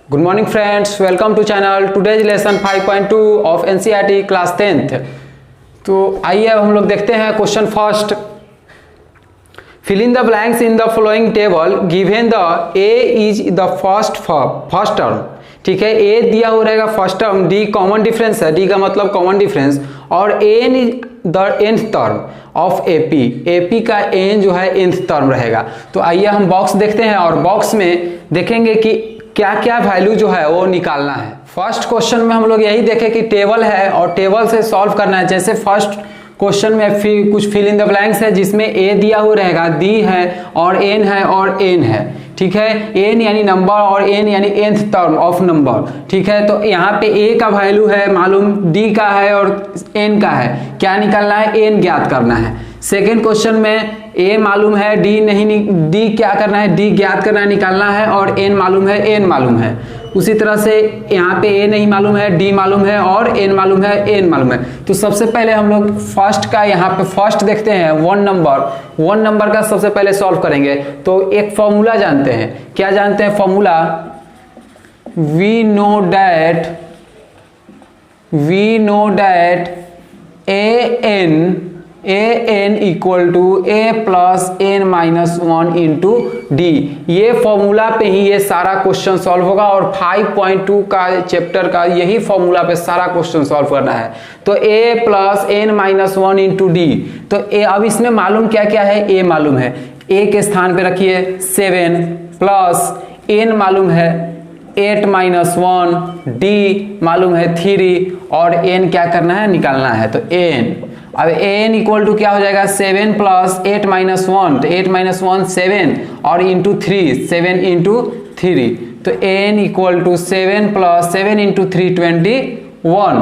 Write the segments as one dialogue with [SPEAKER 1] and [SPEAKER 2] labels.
[SPEAKER 1] Good morning friends, welcome to channel. Today's lesson 5.2 of NCERT class 10th। तो आइए अब हम लोग देखते हैं question first. Fill in the blanks in the following table given the A is the first term। ठीक है, A दिया हो रहेगा first term, D common difference है, D का मतलब कॉमन डिफरेंस, और N is the nth term of AP। AP का N जो है nth टर्म रहेगा। तो आइए हम बॉक्स देखते हैं और बॉक्स में देखेंगे कि क्या क्या वैल्यू जो है वो निकालना है। फर्स्ट क्वेश्चन में हम लोग यही देखें कि टेबल है और टेबल से सॉल्व करना है। जैसे फर्स्ट क्वेश्चन में कुछ फिल इन द ब्लैंक्स है जिसमें A दिया हुआ रहेगा, D है और N है और N है। ठीक है, N यानी नंबर और N यानी nth टर्म ऑफ नंबर। ठीक है, तो यहाँ पे A का वैल्यू है मालूम, D का है और N का है। क्या निकालना है? N ज्ञात करना है। सेकेंड क्वेश्चन में A मालूम है, D नहीं, D क्या करना है? D ज्ञात करना है, निकालना है, और N मालूम है, N मालूम है। उसी तरह से यहाँ पे A नहीं मालूम है, D मालूम है और N मालूम है, N मालूम है। तो सबसे पहले हम लोग फर्स्ट का यहाँ पे फर्स्ट देखते हैं, वन नंबर का सबसे पहले सॉल्व करेंगे। तो एक फॉर्मूला जानते हैं। क्या जानते हैं formula? We know that an equal to a plus n minus 1 into D. ये फॉर्मूला पे ही ये सारा क्वेश्चन सॉल्व होगा और 5.2 का चैप्टर का यही फॉर्मूला पे सारा क्वेश्चन सॉल्व करना है। तो a plus n minus 1 into D. तो अब इसमें मालूम क्या क्या है? a मालूम है, a के स्थान पे रखिए 7 प्लस n मालूम है 8 माइनस 1, डी मालूम है 3 और n क्या करना है? निकालना है। तो n, अब n इक्वल टू क्या हो जाएगा? 7 प्लस 8 माइनस 1, तो 8 माइनस 1 7 और इंटू 3, 7 इंटू 3। तो n equal to 7 plus 7 into 3 21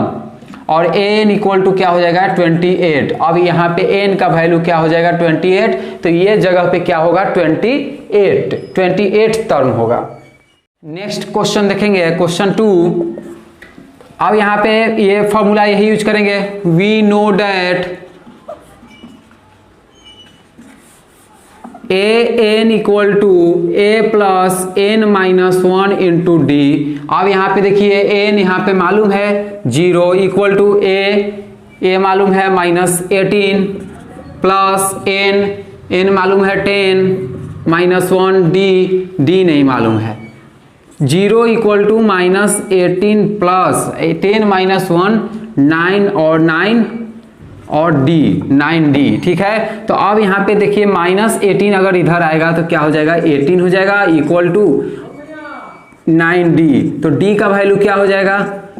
[SPEAKER 1] और an इक्वल टू क्या हो जाएगा? 28। अब यहाँ पे n का वैल्यू क्या हो जाएगा? 28। तो ये जगह पे क्या होगा? 28 टर्म होगा। नेक्स्ट क्वेश्चन देखेंगे, क्वेश्चन 2। अब यहाँ पे ये फॉर्मूला यही यूज करेंगे। We know that an equal to a plus n minus 1 into D. अब यहाँ पे देखिए n यहाँ पे मालूम है 0 इक्वल टू a मालूम है माइनस 18 प्लस n मालूम है 10 माइनस 1 d नहीं मालूम है। 0 equal to minus 18 plus 10 minus 1 9 और d 9d। ठीक है, तो अब यहाँ पे देखिए माइनस 18 अगर इधर आएगा तो क्या हो जाएगा? 18 हो जाएगा इक्वल टू 9d। तो d का वैल्यू क्या हो जाएगा?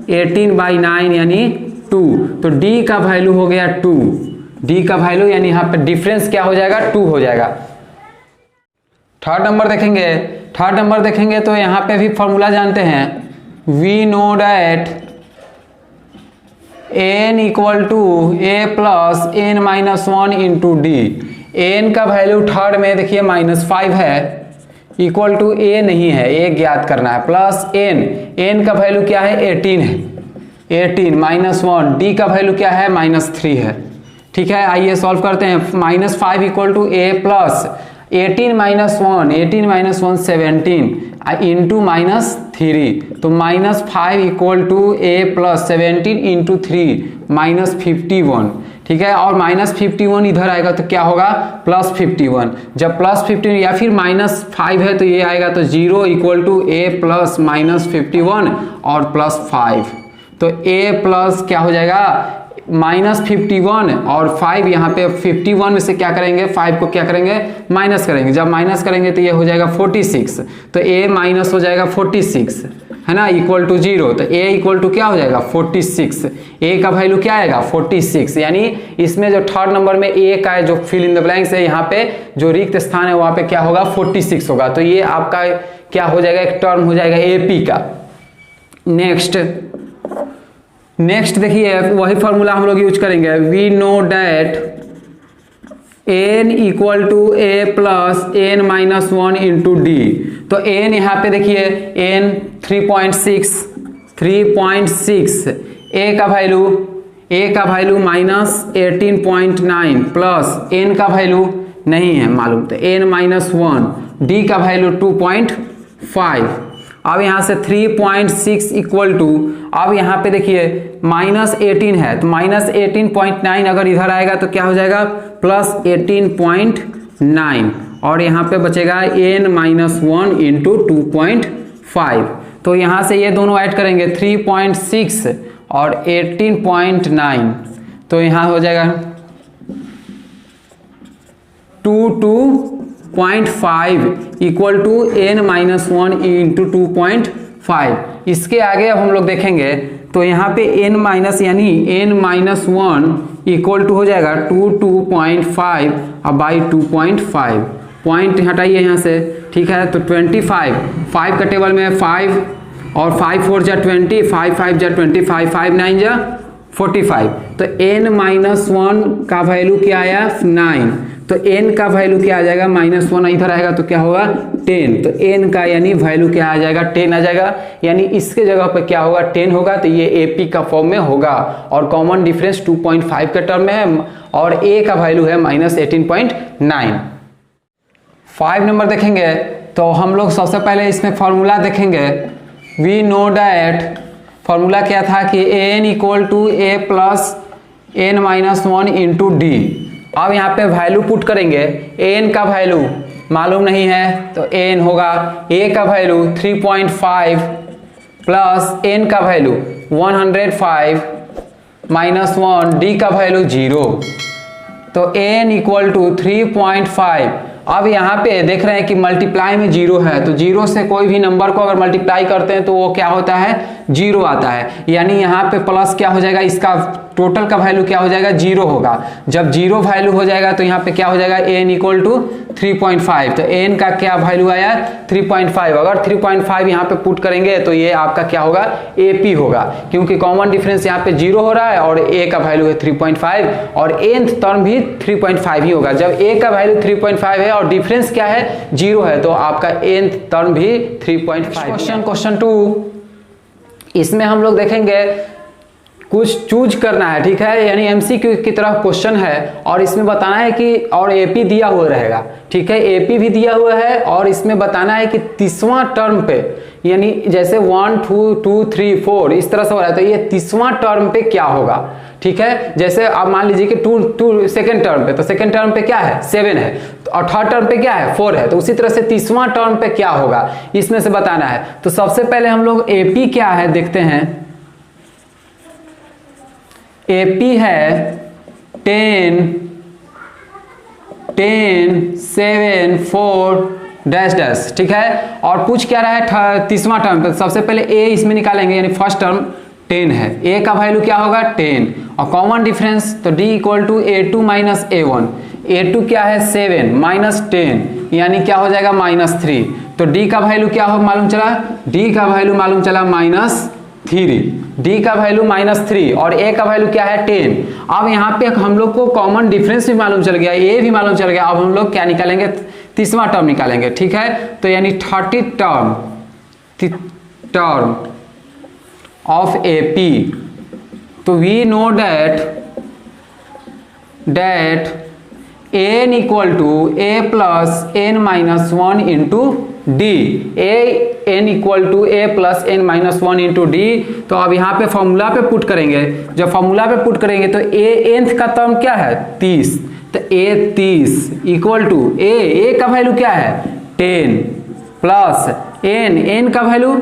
[SPEAKER 1] 18/9 यानी 2। तो d का वैल्यू हो गया 2। d का वैल्यू यानी यहाँ पे डिफरेंस क्या हो जाएगा? 2 हो जाएगा। थर्ड नंबर देखेंगे तो यहाँ पे भी फॉर्मूला जानते हैं। We know that n equal to a plus n minus 1 into d. n का वैल्यू थर्ड में देखिए माइनस 5 है, इक्वल टू a नहीं है, a ज्ञात करना है, प्लस n का वैल्यू क्या है? 18 है, 18 माइनस 1, d का वैल्यू क्या है? माइनस 3 है। ठीक है, आइए सॉल्व करते हैं। Minus 5 equal to a plus 18 minus 1 17 into minus 3। तो minus 5 equal to a plus 17 into 3 minus 51। ठीक है, और माइनस 51 इधर आएगा तो क्या होगा? प्लस 51। जब प्लस 15 या फिर माइनस 5 है तो ये आएगा, तो 0 equal to a plus minus 51 और प्लस 5। तो a प्लस क्या हो जाएगा? माइनस 51 और 5, यहाँ पे 51 में से क्या करेंगे? 5 को क्या करेंगे? माइनस करेंगे। जब माइनस करेंगे तो ये हो जाएगा 46। तो a माइनस हो जाएगा 46, है ना, इक्वल टू 0। तो a इक्वल टू क्या हो जाएगा? 46। a का वैल्यू क्या आएगा? 46। यानी इसमें जो थर्ड नंबर में a का जो फिल इन द ब्लैंक्स है, यहाँ पे जो रिक्त स्थान है वहाँ पे क्या होगा? 46 होगा। तो ये आपका क्या हो जाएगा? एक टर्म हो जाएगा AP का। नेक्स्ट देखिए वही फॉर्मूला हम लोग यूज करेंगे। We know that n equal to a plus n minus 1 into D. तो n यहाँ पे देखिए n 3.6, a का वैल्यू माइनस 18.9 प्लस n का वैल्यू नहीं है मालूम, तो n माइनस 1, d का वैल्यू 2.5 अब यहाँ से 3.6 इक्वल टू, अब यहाँ पे देखिए -18 है तो -18.9 अगर इधर आएगा तो क्या हो जाएगा +18.9 और यहाँ पे बचेगा n-1 इंटू 2.5। तो यहाँ से ये दोनों ऐड करेंगे 3.6 और 18.9 तो यहाँ हो जाएगा 2.5 इक्वल टू n-1 इंटू 2.5। इसके आगे अब हम लोग देखेंगे तो यहाँ पे n माइनस यानी n-1 इक्वल टू हो जाएगा 2.5 अब बाई 2.5 पॉइंट हटाइए यहाँ से, ठीक है। तो 25 5 का टेबल में 5 और 5 4 जा 20, 5 5 जा 25, 5 9 जा 45। तो n-1 का वैल्यू क्या आया 9, तो n का वैल्यू क्या आ जाएगा -1 इधर आएगा तो क्या होगा 10, तो n का यानी वैल्यू क्या आ जाएगा 10 आ जाएगा, यानी इसके जगह पे क्या होगा 10 होगा, तो ये AP का फॉर्म में होगा और कॉमन डिफरेंस 2.5 के टर्म में है और a का वैल्यू है -18.9। 5 नंबर देखेंगे तो हम लोग सबसे पहले इसमें फॉर्मूला देखेंगे। वी नो डैट फॉर्मूला क्या था कि n equal to a plus n-1 into D. अब यहाँ पे वैल्यू पुट करेंगे, n का वैल्यू मालूम नहीं है तो n होगा, a का वैल्यू 3.5 प्लस n का वैल्यू 105 -1 d का वैल्यू 0, तो n इक्वल टू 3.5। अब यहाँ पे देख रहे हैं कि मल्टीप्लाई में 0 है, तो 0 से कोई भी नंबर को अगर मल्टीप्लाई करते हैं तो वो क्या होता है 0 आता है, यानी यहाँ पे प्लस क्या हो जाएगा, इसका टोटल का वैल्यू क्या हो जाएगा 0 होगा। जब 0 वैल्यू हो जाएगा तो यहाँ पे क्या हो जाएगा n इक्वल टू 3.5, तो n का क्या वैल्यू आया 3.5। अगर 3.5 यहाँ पे पुट करेंगे तो ये आपका क्या होगा AP होगा, क्योंकि कॉमन डिफरेंस यहाँ पे 0 हो रहा है और a का वैल्यू है 3.5 और nth टर्म भी 3.5 ही होगा। जब a का वैल्यू 3.5 है और डिफरेंस क्या है 0 है तो आपका nth टर्म भी 3.5। क्वेश्चन 2, इसमें हम लोग देखेंगे कुछ चूज करना है, ठीक है, यानी MCQ की तरह क्वेश्चन है और इसमें बताना है कि और AP दिया हुआ रहेगा, ठीक है, AP भी दिया हुआ है और इसमें बताना है कि 30वां टर्म पे, यानी जैसे 1 2 2 3 4 इस तरह से हो रहा है तो ये 30वां टर्म पे क्या होगा, ठीक है। जैसे आप मान लीजिए कि 2 सेकेंड टर्म पे, तो सेकेंड टर्म पे क्या है 7 है और थर्ड टर्म पे क्या है 4 है, तो उसी तरह से 30वां टर्म पे क्या होगा इसमें से बताना है। तो सबसे पहले हम लोग AP क्या है देखते हैं। AP है 10 7 4 डैश डैश, ठीक है, और पूछ क्या रहा है 30वां टर्म पे। सबसे पहले A इसमें निकालेंगे, यानी फर्स्ट टर्म 10 है, A का वैल्यू क्या होगा 10 और कॉमन डिफरेंस तो D equal to A2 minus A1, A2 क्या है 7 माइनस 10 यानी क्या हो जाएगा -3, तो D का वैल्यू क्या हो मालूम चला, D का वैल्यू मालूम चला -3, D का वैल्यू -3 और A का वैल्यू क्या है 10। अब यहाँ पे हम लोग को कॉमन डिफरेंस भी मालूम चल गया, A भी मालूम चल गया। अब हम लोग क्या निकालेंगे 30वां टर्म निकालेंगे, ठीक है, तो यानी 30 टर्म ऑफ AP। तो we know that n equal to a plus n-1 into d, n equal to a plus n-1 into D. तो अब यहाँ पे फॉर्मूला पे पुट करेंगे, जब फॉर्मूला पे पुट करेंगे तो a nth का टर्म क्या है 30, तो a 30 इक्वल टू a का वैल्यू क्या है 10 प्लस n का वैल्यू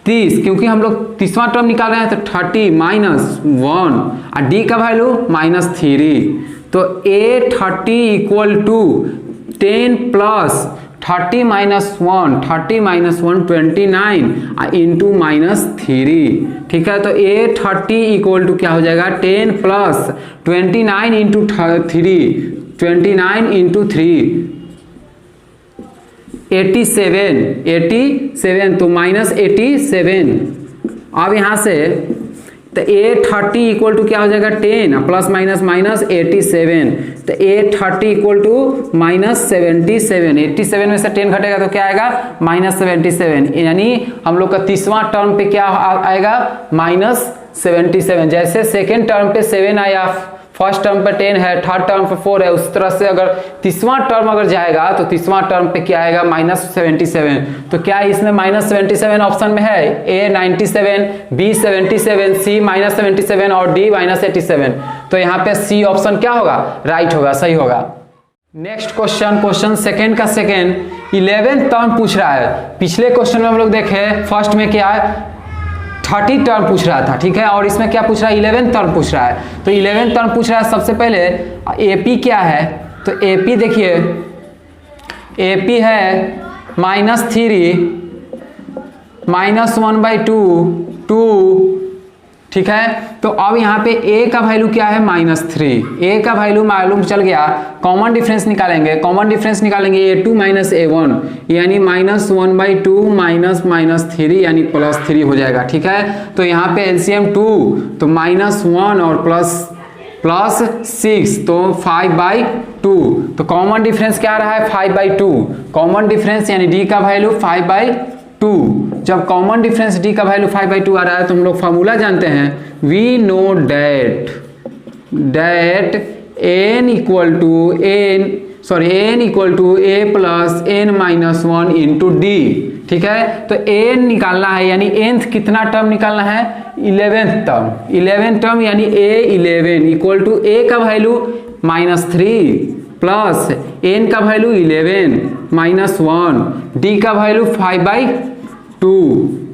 [SPEAKER 1] 30, क्योंकि हम लोग 30वां टर्म निकाल रहे हैं तो 30 माइनस 1 और डी का वैल्यू -3, तो A30 equal to 10 plus 30 minus 1 29 into -3, ठीक है। तो A30 इक्वल टू क्या हो जाएगा 10 प्लस 29 इंटू 29 इंटू 3 87 तो -87। अब यहाँ से तो A30 इक्वल टू क्या हो जाएगा 10 प्लस माइनस -87, तो A30 इक्वल टू -77, 87 में से 10 घटेगा तो क्या आएगा -77, यानी हम लोग का 30वां टर्म पे क्या आएगा -77। जैसे सेकेंड टर्म पे 7 आया, फर्स्ट टर्म पे 10 है, थर्ड टर्म पे 4 है, उस तरह से अगर तीसवां टर्म अगर जाएगा तो तीसवां टर्म पे क्या आएगा -77। तो क्या इसमें -77 ऑप्शन में है? A 97, B 77, C -77 और D -87। तो यहाँ पे C ऑप्शन क्या होगा? राइट होगा, सही होगा। नेक्स्ट क्वेश्चन सेकंड का सेकंड 11th टर्म पूछ रहा है। पिछले क्वेश्चन में हम लोग देखे फर्स्ट में क्या है 30 टर्म पूछ रहा था, ठीक है, और इसमें क्या पूछ रहा है 11th टर्म पूछ रहा है। तो 11th टर्म पूछ रहा है। सबसे पहले AP क्या है? तो AP देखिए AP है -3 -1/2 ठीक है। तो अब यहाँ पे A का वैल्यू क्या है? -3। A का वैल्यू मालूम चल गया। कॉमन डिफरेंस निकालेंगे, A2 - A1 यानी -1/2 -3 यानी +3 हो जाएगा, ठीक है। तो यहाँ पे LCM 2 तो -1 और +6 तो 5/2। तो कॉमन डिफरेंस क्या रहा है? 5/2। कॉमन डिफरेंस यानी D का वैल्यू 5/2। जब कॉमन डिफरेंस D का वैल्यू 5/2 आ रहा है तो हम लोग फॉर्मूला जानते हैं। We know that n equal to A plus n-1 into D, ठीक है। तो n निकालना है यानी nth कितना टर्म निकालना है? 11th टर्म यानी A11 इक्वल टू A का वैल्यू -3 प्लस n का वैल्यू 11 -1 D का वैल्यू 5/2।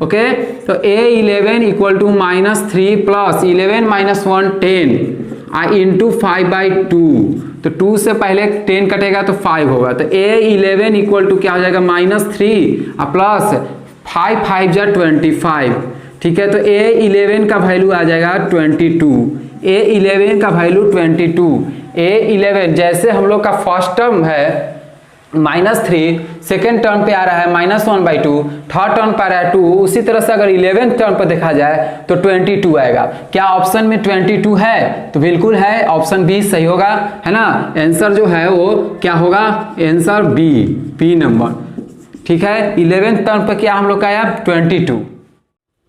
[SPEAKER 1] ओके, तो A11 equal to -3 plus 11 -1 10 into 5/2। तो 2 से पहले 10 कटेगा तो 5 होगा। तो A11 इक्वल टू क्या हो जाएगा? -3 प्लस 5 5 जा 25, ठीक है। तो A11 का वैल्यू आ जाएगा 22। A11 का वैल्यू 22। A11 जैसे हम लोग का फर्स्ट टर्म है -3, सेकेंड टर्म पे आ रहा है -1/2, थर्ड टर्म पे आ रहा है 2, उसी तरह से अगर 11th टर्म पे देखा जाए तो 22 आएगा। क्या ऑप्शन में 22 है? तो बिल्कुल है, ऑप्शन बी सही होगा, है ना। आंसर जो है वो क्या होगा? आंसर बी नंबर, ठीक है। 11th टर्म पे क्या हम लोग का आया? 22।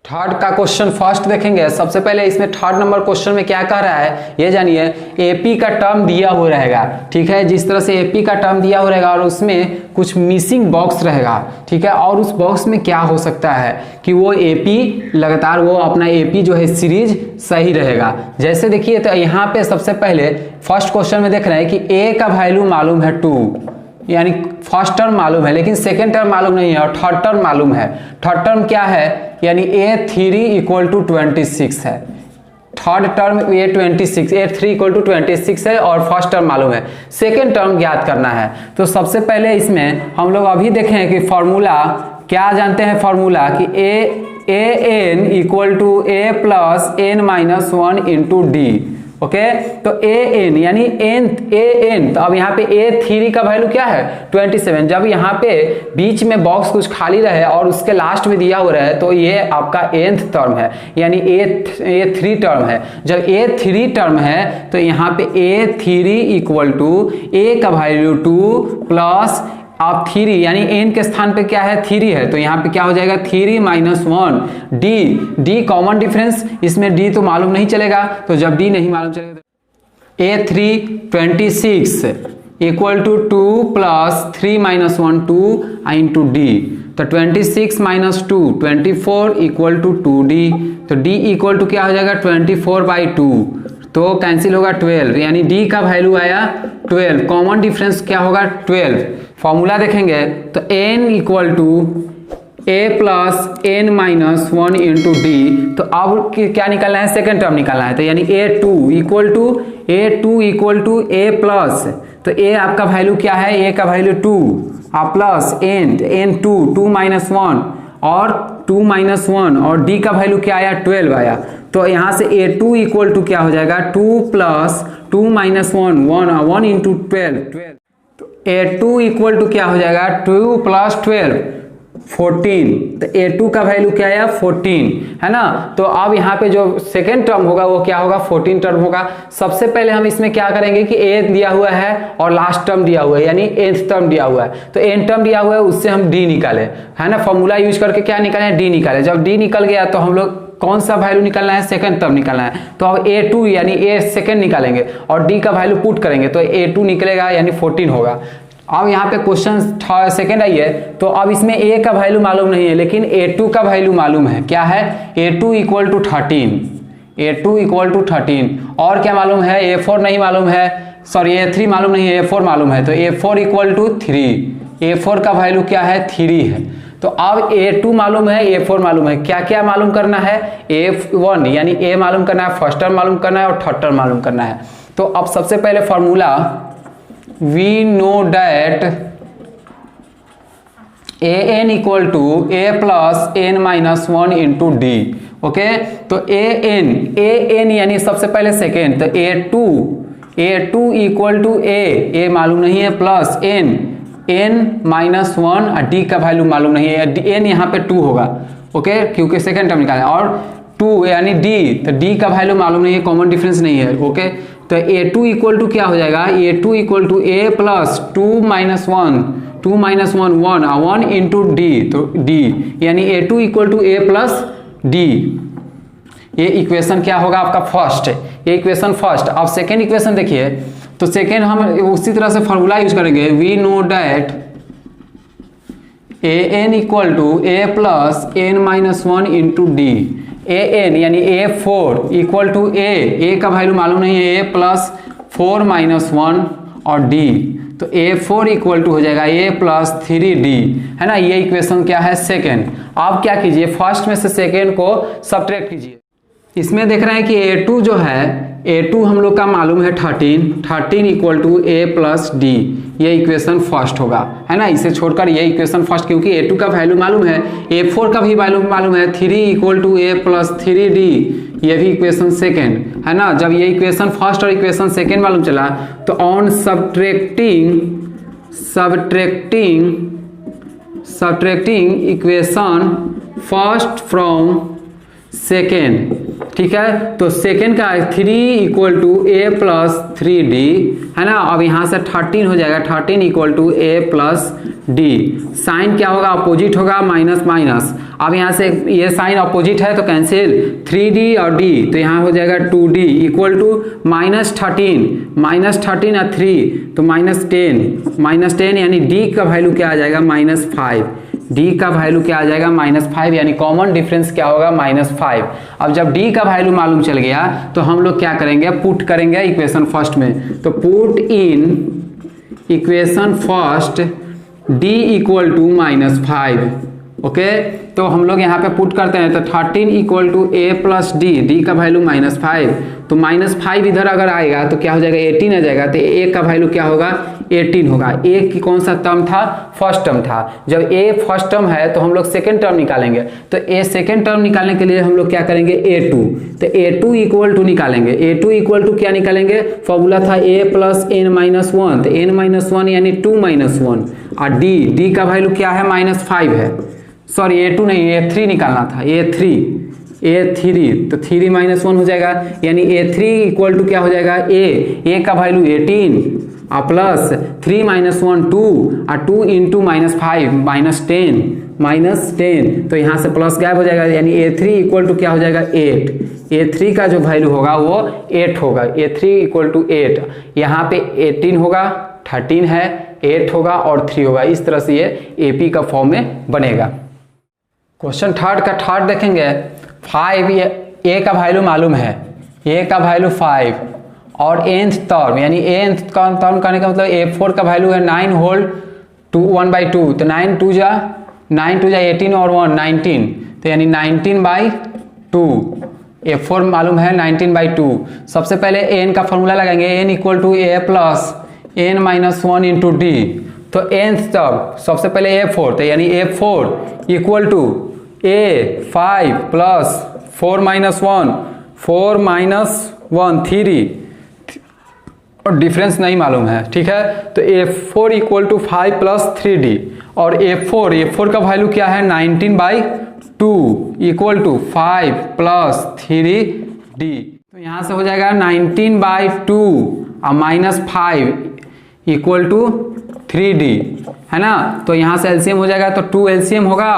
[SPEAKER 1] थर्ड का क्वेश्चन फर्स्ट देखेंगे। सबसे पहले इसमें थर्ड नंबर क्वेश्चन में क्या कह रहा है ये जानिए। एपी का टर्म दिया हुआ रहेगा, ठीक है। जिस तरह से एपी का टर्म दिया हुआ रहेगा और उसमें कुछ मिसिंग बॉक्स रहेगा, ठीक है। और उस बॉक्स में क्या हो सकता है कि वो एपी लगातार वो अपना एपी जो है सीरीज सही रहेगा। जैसे देखिए तो यहाँ पे सबसे पहले फर्स्ट क्वेश्चन में देख रहे हैं कि ए का वैल्यू मालूम है 2, यानी फर्स्ट टर्म मालूम है लेकिन सेकेंड टर्म मालूम नहीं है, और थर्ड टर्म मालूम है। थर्ड टर्म क्या है? यानी A3 इक्वल टू 26 है। Third term A3 equal to 26 है और फर्स्ट टर्म मालूम है। सेकेंड टर्म ज्ञात करना है। तो सबसे पहले इसमें हम लोग अभी देखें कि फॉर्मूला क्या जानते हैं। फॉर्मूला कि an equal to A plus n-1 into D। Okay, तो an यानी an, तो अब यहाँ पे A3 का वैल्यू क्या है? 27। जब यहाँ पे बीच में बॉक्स कुछ खाली रहे और उसके लास्ट में दिया हुआ रहे तो ये आपका nth टर्म है, यानी A3 टर्म है। जब A3 टर्म है तो यहाँ पे A3 इक्वल टू A का वैल्यू 2 प्लस आप 3 यानी n के स्थान पे क्या है? 3 है, तो यहाँ पे क्या हो जाएगा? 3-1 D कॉमन डिफरेंस, इसमें D तो मालूम नहीं चलेगा, तो जब D नहीं मालूम चलेगा तो A3 26 equal to 2 plus 3-1 2 into D। तो 26 - 2 24 इक्वल टू 2D। तो D इक्वल टू क्या हो जाएगा? 24/2, तो कैंसिल होगा 12, यानी D का वैल्यू आया 12। कॉमन डिफरेंस क्या होगा? 12। फॉर्मूला देखेंगे तो n equal to A plus n-1 into D। तो अब क्या निकालना है? सेकेंड टर्म निकालना है। तो यानी A2 equal to A plus, तो A आपका वैल्यू क्या है? A का वैल्यू 2 प्लस n2 2 - 1 और 2-1 और D का वैल्यू क्या आया? 12 आया। तो यहाँ से A2 इक्वल टू क्या हो जाएगा? 2 प्लस 2 - 1 इंटू 12। तो A2 इक्वल टू क्या हो जाएगा? 2 प्लस 12 14। तो A2 का वैल्यू क्या आया? 14, है ना। तो अब यहाँ पे जो सेकेंड टर्म होगा वो क्या होगा? 14 टर्म होगा। सबसे पहले हम इसमें क्या करेंगे कि A दिया हुआ है और लास्ट टर्म दिया हुआ है, यानी nth टर्म दिया हुआ है, तो n टर्म दिया हुआ है उससे हम D निकाले, है ना। फॉर्मूला यूज करके क्या निकाले? D निकाले। जब D निकल गया तो हम लोग कौन सा वैल्यू निकालना है, सेकंड टर्म निकालना है। तो अब A2 यानी A सेकंड निकालेंगे और D का वैल्यू पुट करेंगे तो A2 निकलेगा यानी 14 होगा। अब यहाँ पे क्वेश्चन सेकंड आई है, तो अब इसमें A का वैल्यू मालूम नहीं है लेकिन A2 का वैल्यू मालूम है। क्या है? A2 equal to 13, A2 equal to 13। और क्या मालूम है? A4 नहीं मालूम है, सॉरी A3 मालूम नहीं है, A4 मालूम है। तो A4 इक्वल टू 3, A4 का वैल्यू क्या है? 3 है। तो अब A2 मालूम है, A4 मालूम है, क्या क्या मालूम करना है? A1 यानी A मालूम करना है, फर्स्ट टर्म मालूम करना है और थर्ड टर्म मालूम करना है। तो अब सबसे पहले formula, we know that an equal to a plus n minus 1 into D. Okay, तो an यानी सबसे पहले सेकेंड, तो A2 इक्वल टू a मालूम नहीं है प्लस n माइनस 1 और d का वैल्यू मालूम नहीं है, n यहाँ पे 2 होगा। ओके, क्योंकि सेकेंड टर्म निकालना है। और 2 यानी d, तो d का वैल्यू मालूम नहीं है, कॉमन डिफरेंस नहीं है। ओके, तो A2 इक्वल टू क्या हो जाएगा? A2 equal to a plus 2 minus 1 1 into D, तो d यानी A2 equal to a plus d। ये इक्वेशन क्या होगा आपका? फर्स्ट। ये इक्वेशन फर्स्ट। अब सेकेंड इक्वेशन देखिए, तो सेकेंड हम उसी तरह से फॉर्मूला यूज करेंगे, we know that an equal to a plus n minus 1 into D. an यानी A4 इक्वल टू a का वैल्यू मालूम नहीं है, a प्लस 4 माइनस 1 और d, तो A4 इक्वल टू हो जाएगा a प्लस 3d, है ना। ये इक्वेशन क्या है? सेकेंड। आप क्या कीजिए, फर्स्ट में से सेकेंड को सब्ट्रैक्ट कीजिए। इसमें देख रहे हैं कि A2 जो है, A2 हम लोग का मालूम है 13 equal to a plus D, ये इक्वेशन फर्स्ट होगा, है ना। इसे छोड़कर ये इक्वेशन फर्स्ट, क्योंकि A2 का वैल्यू मालूम है, A4 का भी वैल्यू मालूम है, 3 equal to a plus 3d, ये भी इक्वेशन सेकेंड, है ना। जब ये इक्वेशन फर्स्ट और इक्वेशन सेकेंड मालूम चला, तो on subtracting equation first from second, ठीक है। तो सेकेंड का 3 equal to a plus 3d, है ना। अब यहाँ से 13 हो जाएगा, 13 equal to a plus d। Sign क्या होगा? अपोजिट होगा, माइनस माइनस। अब यहाँ से ये साइन अपोजिट है तो कैंसिल, 3d और d, तो यहाँ हो जाएगा 2d इक्वल टू माइनस 13 और 3, तो माइनस 10 यानी d का वैल्यू क्या आ जाएगा? माइनस 5। d का वैल्यू क्या आ जाएगा? माइनस 5, यानी कॉमन डिफरेंस क्या होगा? माइनस 5। अब जब d का वैल्यू मालूम चल गया तो हम लोग क्या करेंगे? पुट करेंगे इक्वेशन फर्स्ट में। तो put in equation first d equal to minus 5। Okay, तो हम लोग यहाँ पे पुट करते हैं, तो 13 equal to a plus d का वैल्यू माइनस 5, तो माइनस 5 इधर अगर आएगा तो क्या हो जाएगा? 18 आ जाएगा, तो a का वैल्यू क्या होगा? 18 होगा। a की कौन सा टर्म था? फर्स्ट टर्म था। जब a फर्स्ट टर्म है तो हम लोग सेकेंड टर्म निकालेंगे, तो a सेकेंड टर्म निकालने के लिए हम लोग क्या करेंगे? A2, तो A2 इक्वल टू निकालेंगे। A2 इक्वल टू क्या निकालेंगे? फॉर्मूला था a प्लस n माइनस 1, तो n माइनस 1 यानी 2 माइनस 1, और d का वैल्यू क्या है? माइनस 5 है। सॉरी, A2 नहीं, A3 निकालना था, A3, तो 3 माइनस 1 हो जाएगा, यानी A3 इक्वल टू क्या हो जाएगा? a का वैल्यू 18 और प्लस 3 माइनस 1 2 और 2 इंटू माइनस 5 माइनस 10, तो यहाँ से प्लस गायब हो जाएगा, यानी A3 इक्वल टू क्या हो जाएगा? 8। A3 का जो वैल्यू होगा वो 8 होगा, A3 इक्वल टू 8। यहाँ पे 18 होगा, 13 है, 8 होगा और 3 होगा। इस तरह से ये AP का फॉर्म में बनेगा। क्वेश्चन थर्ड देखेंगे। 5 a का वैल्यू मालूम है, a का वैल्यू 5 और nth टर्म, यानी nth टर्म करने का मतलब A4 का वैल्यू है 9 होल टू 1/2, तो 9 2 जा 18 और 1 19, तो यानी 19/2। A4 मालूम है 19/2। सबसे पहले n का फॉर्मूला लगाएंगे, n equal to a plus n minus 1 into D, तो nth टर्म सबसे पहले A4, तो यानी A4 equal to A5 plus 4 minus 1 3, और डिफरेंस नहीं मालूम है, ठीक है। तो A4 equal to 5 plus 3d, और A4 का वैल्यू क्या है? 19/2 इक्वल टू 5 प्लस 3d, तो यहाँ से हो जाएगा 19/2 और माइनस 5 इक्वल टू 3d, है ना। तो यहाँ से एलसीएम हो जाएगा, तो 2 एलसीएम होगा,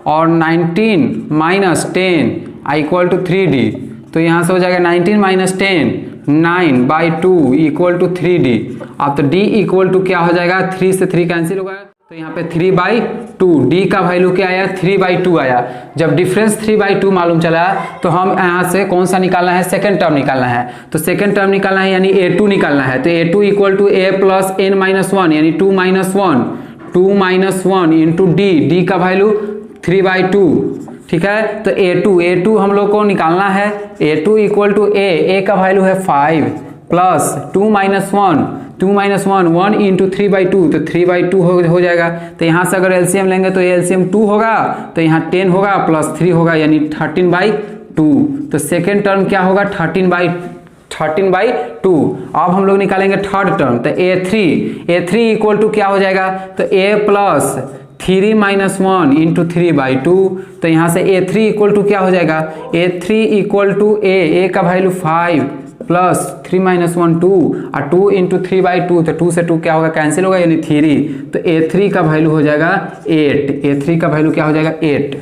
[SPEAKER 1] और 19 minus 10 I equal to 3d, तो यहाँ से हो जाएगा 19 माइनस 10, 9/2 इक्वल टू 3d। अब तो d इक्वल टू क्या हो जाएगा, 3 से 3 कैंसिल होगा, तो यहाँ पे 3/2, d का वैल्यू क्या आया, 3/2 आया। जब डिफरेंस 3/2 मालूम चला तो हम यहाँ से कौन सा निकालना है, सेकंड टर्म निकालना है। तो सेकंड टर्म निकालना है यानी a2 निकालना है। तो a2 equal to a plus n minus 1 यानी 2 माइनस 1 इंटू d का वैल्यू 3/2, ठीक है। तो a2 हम लोग को निकालना है, a2 इक्वल टू a का वैल्यू है 5 प्लस 2 माइनस 1 इंटू 3/2, तो 3/2 हो जाएगा। तो यहाँ से अगर एलसीएम लेंगे तो एलसीएम 2 होगा, तो यहाँ 10 होगा प्लस 3 होगा यानी 13/2। तो सेकेंड टर्म क्या होगा, 13/2। अब हम लोग निकालेंगे थर्ड टर्म, तो a3 इक्वल टू क्या हो जाएगा, तो a प्लस 3 माइनस 1 इंटू 3/2। तो यहाँ से a3 इक्वल टू क्या हो जाएगा, a3 इक्वल टू a का वैल्यू 5 प्लस 3 माइनस 1 2 और 2 इंटू 3/2, तो 2 से 2 क्या होगा, कैंसिल होगा यानी 3। तो a3 का वैल्यू हो जाएगा 8, a3 का वैल्यू क्या हो जाएगा 8।